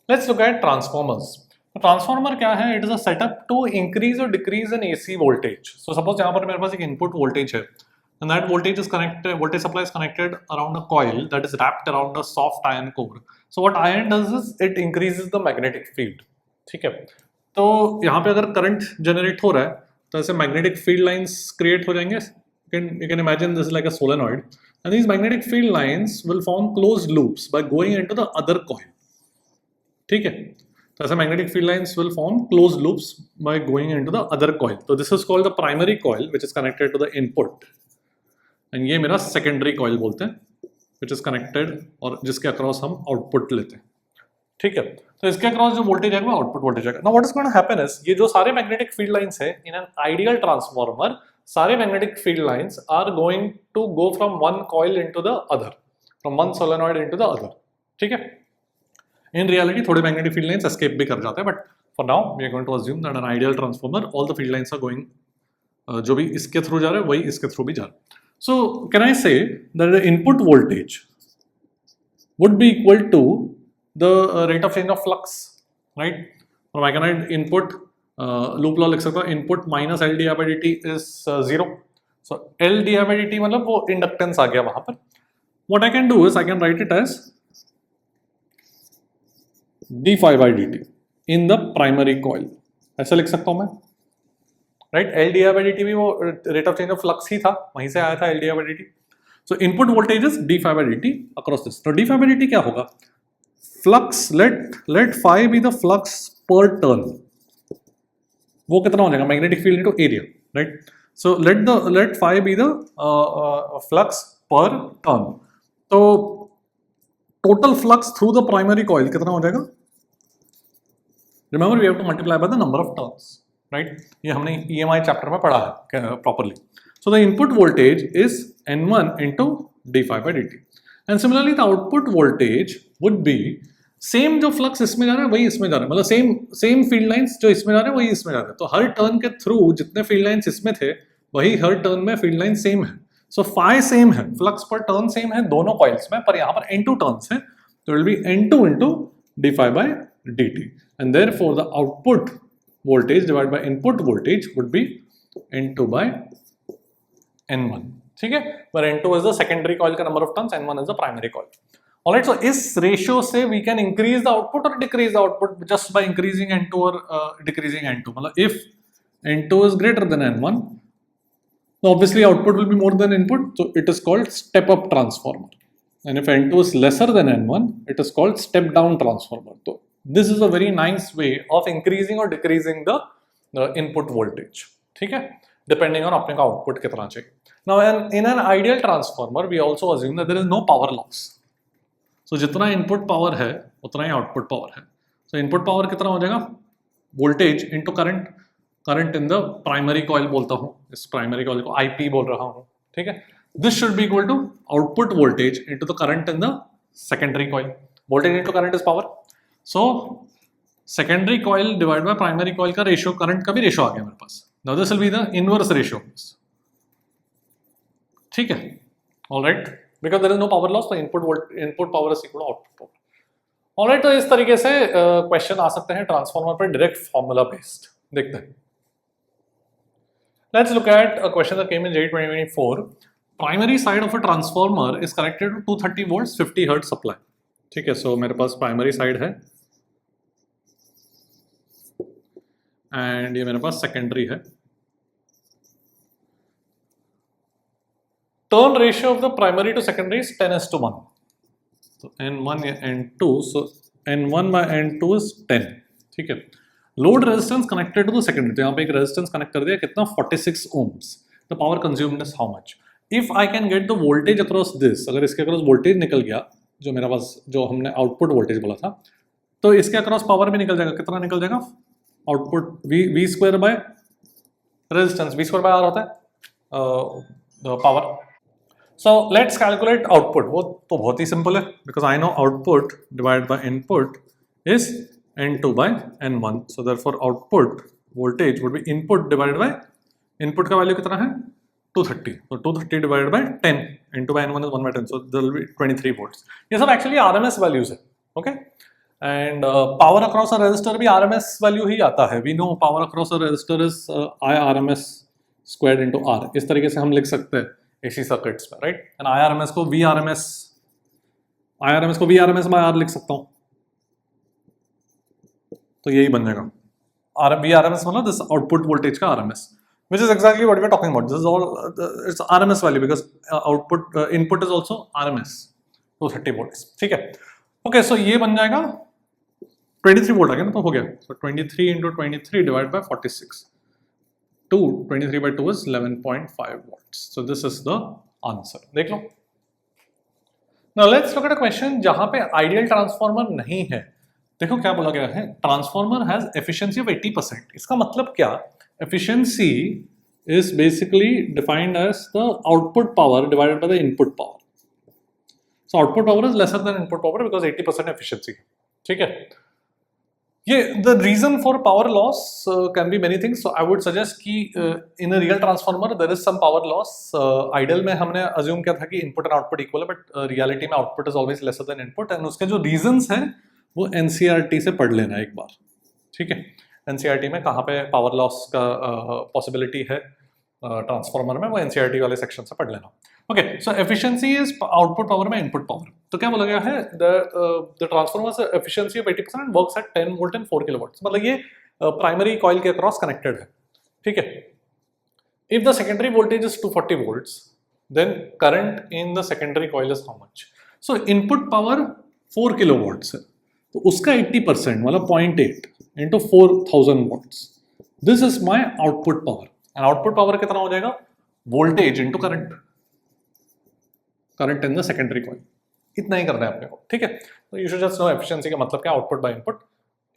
Speaker 1: लेट्स लुक एट ट्रांसफॉर्मर्स। ट्रांसफॉर्मर क्या है? It is a setup to increase और decrease in AC voltage. So suppose यहाँ पर मेरे पास एक इनपुट वोल्टेज है and that voltage supply is connected around a coil that is wrapped around a soft iron core. So what iron does is it increases the magnetic field. ठीक है, तो यहाँ पे अगर करंट जनरेट हो रहा है तो ऐसे मैग्नेटिक फील्ड लाइंस क्रिएट हो जाएंगे। You can imagine this is like a solenoid, and these magnetic field lines will form closed loops by going into the other coil. ठीक है, तो ऐसे magnetic field lines will form closed loops by going into the other coil. So this is called the primary coil, which is connected to the input. And ये मेरा secondary coil बोलते हैं, which is connected और जिसके across हम output लेते हैं। ठीक है, तो इसके अक्रॉस जो वोल्टेज आएगा आउटपुट वोल्टेज आएगा। Now what is going to happen is, ये जो सारे मैग्नेटिक फील्ड लाइंस है इन एन आइडियल ट्रांसफार्मर, सारे magnetic field lines are going to go from one coil into the other, from one solenoid into the other. ठीक है, in reality थोड़े magnetic field lines escape भी कर जाते हैं, but for now we are going to assume that an ideal transformer all the field lines are going, जो भी इसके थ्रू जा रहे हैं वही इसके थ्रू भी जा रहे हैं। So can I say that the input voltage would be equal to the rate of change of flux, right? Or I can write input loop law लिख सकता हूँ, input minus L di by dt is 0. So L di by dt मतलब वो inductance आ गया वहाँ पर। What I can do is I can write it as d phi by dt in the primary coil, ऐसा लिख सकता हूँ मैं, right? L D I by D T भी वो rate of change of flux ही था, वहीं से आया था L D I by D T. So input voltage is D phi by D T across this. तो D phi by D T क्या होगा? Flux, let phi be the flux पर टर्न, वो कितना हो जाएगा? Magnetic field into area, right? So let phi be the flux पर turn. तो total flux through the primary coil कितना हो जाएगा? Remember we have to multiply by the number of turns, right? ये हमने EMI चैप्टर में पढ़ा है properly. So the input voltage is N1 into d phi by D t, and similarly the output voltage would be same, जो flux इसमें जा रहा है वही इसमें जा रहा है, मतलब सेम फील्ड लाइंस जो इसमें जा रहे हैं वही इसमें जा रहे हैं। तो हर टर्न के थ्रू जितने फील्ड लाइंस इसमें थे वही हर टर्न में फील्ड लाइन सेम है। सो फाई सेम है, फ्लक्स पर टर्न सेम है दोनों कॉइल्स में, पर यहाँ पर N2 टर्न्स है, तो it will be N2 into d phi by D t, and therefore the output voltage divided by input voltage would be N2 by N1। ठीक है, where N2 is the secondary coil का number of turns, N1 is the primary coil। Alright, so इस ratio से we can increase the output or decrease the output just by increasing N2 or decreasing N2। मतलब if N2 is greater than N1, so obviously output will be more than input, so it is called step up transformer, and if N2 is lesser than N1, it is called step down transformer। तो this is a very nice way of increasing or decreasing the input voltage, ठीक है, depending on अपने का output कितना चाहिए। Now in an ideal transformer we also assume that there is no power loss, so जितना input power है उतना ही output power है। So input power कितना हो जाएगा? voltage into current in the primary coil बोलता हूँ, इस primary coil को IP बोल रहा हूँ, ठीक है। This should be equal to output voltage into the current in the secondary coil। voltage into current is power, so secondary coil divided by primary coil का रेशियो, करंट का भी ratio आ गया मेरे पास। now this will be the inverse ratio of this, ठीक है, all right, because there is no power loss, so input power is equal to output power। all right, तो इस तरीके से क्वेश्चन आ सकते हैं ट्रांसफार्मर पर डायरेक्ट फॉर्मूला बेस्ड। देखते हैं, Let's look at a question that came in JEE 2024. Primary side of a transformer is connected to 230 volts 50 hertz supply. ठीक है, so मेरे पास प्राइमरी साइड है एंड ये मेरे पास सेकेंडरी है. Turn ratio of the primary to secondary is 10:1. So N1 N2, so N1 by N2 is 10. ठीक है. Load resistance connected to the secondary, तो यहाँ पे एक रेजिस्टेंस कनेक्ट कर दिया, कितना 46 ohms. The power consumed is how much. If I can get the voltage across this, अगर इसके अक्रॉस वोल्टेज निकल गया, जो मेरा पास जो हमने आउटपुट वोल्टेज बोला था, तो इसके अक्रॉस पावर भी निकल जाएगा. कितना निकल जाएगा? Output V square by resistance, V square by R होता है power. So let's calculate output. वो तो बहुत ही सिंपल है, because I know output divided by input is N2 by N1. So therefore output voltage would be input divided by input का value कितना है 230. So 230 divided by 10. N2 by N1 is 1 by 10. So there will be 23 volts. ये सब actually RMS values है, okay? And power across a resistor भी RMS value ही आता है. We know power across a resistor is I RMS squared into R. इस तरीके से हम लिख सकते हैं AC सर्किट्स में, राइट. एंड IRMS को VRMS by R लिख सकता हूँ, तो यही बन जाएगा. VRMS मतलब दिस आउटपुट वोल्टेज का RMS, which is exactly what we are talking about. This is all it's RMS value because output input is also RMS 230 volts. ठीक है. ओके, सो ये बन जाएगा 23 वोल्ट आ गया ना, तो हो गया. सो 23 into 23 divided by 46. 23 by 2 is 11.5 volts. So this is the answer. देख लो. Now let's look at a question जहां पे आइडियल ट्रांसफॉर्मर नहीं है. देखो क्या बोला गया है, ट्रांसफॉर्मर हैज एफिशिएंसी ऑफ 80%. इसका मतलब क्या? Efficiency is basically defined as the output power divided by the input power. So output power is lesser than input power because 80% efficiency. ठीक है. ये the reason for power loss can be many things. So I would suggest कि in a real transformer there is some power loss. Ideal में हमने assume किया था कि input and output equal है, but reality में output is always lesser than input. And उसके जो reasons हैं वो NCERT से पढ़ लेना एक बार. ठीक है. NCERT में कहाँ पे power loss का possibility है ट्रांसफॉर्मर में, वो NCERT वाले सेक्शन से पढ़ लेना. Okay, so efficiency is output power में इनपुट पावर. तो क्या बोला गया है, the transformer's efficiency of 80% works at 10 volt and 4 kilowatt. मतलब ये प्राइमरी कॉइल के अक्रॉस कनेक्टेड है. ठीक है. If the secondary voltage is 240 volts, then current in the secondary coil is how much? So input power 4 kilowatts है, तो उसका 80% मतलब 0.8 into 4000 volts. This is my output power. And output power कितना हो जाएगा? Voltage into current. Current in the secondary coil. इतना ही करना है अपने को. ठीक है. तो you should just know efficiency का मतलब क्या, आउटपुट बाय इनपुट.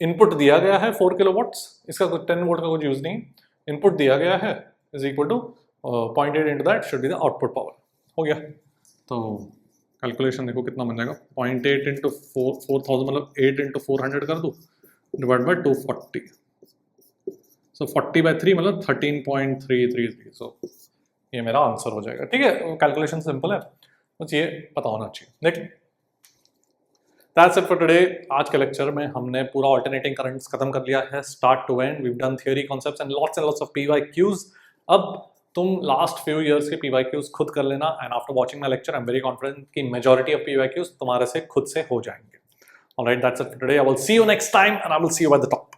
Speaker 1: इनपुट दिया गया है 4 किलोवाट्स, इसका 10 वोल्ट का कुछ यूज नहीं. इनपुट दिया गया है is equal to 0.8 into that should be the output power. हो गया. तो कैलकुलेशन देखो कितना बन जाएगा. 0.8 into 4000 मतलब 8 into 400 कर दूँ डिवाइड बाय 240. सो 40 by 3 मतलब 13.333. सो ये मेरा आंसर हो जाएगा. ठीक है. कैलकुलेशन सिंपल है, बस ये पता होना चाहिए. देख, दैट्स इट फॉर टुडे. आज के लेक्चर में हमने पूरा अल्टरनेटिंग करंट्स खत्म कर लिया है start to end. We have done theory concepts and lots of PYQs. अब तुम लास्ट फ्यू इयर्स के PYQs खुद कर लेना. And after watching my lecture I am very confident कि मेजॉरिटी ऑफ PYQs तुम्हारे से खुद से हो जाएंगे. Alright, that's it for today. I will see you next time and I will see you at the top.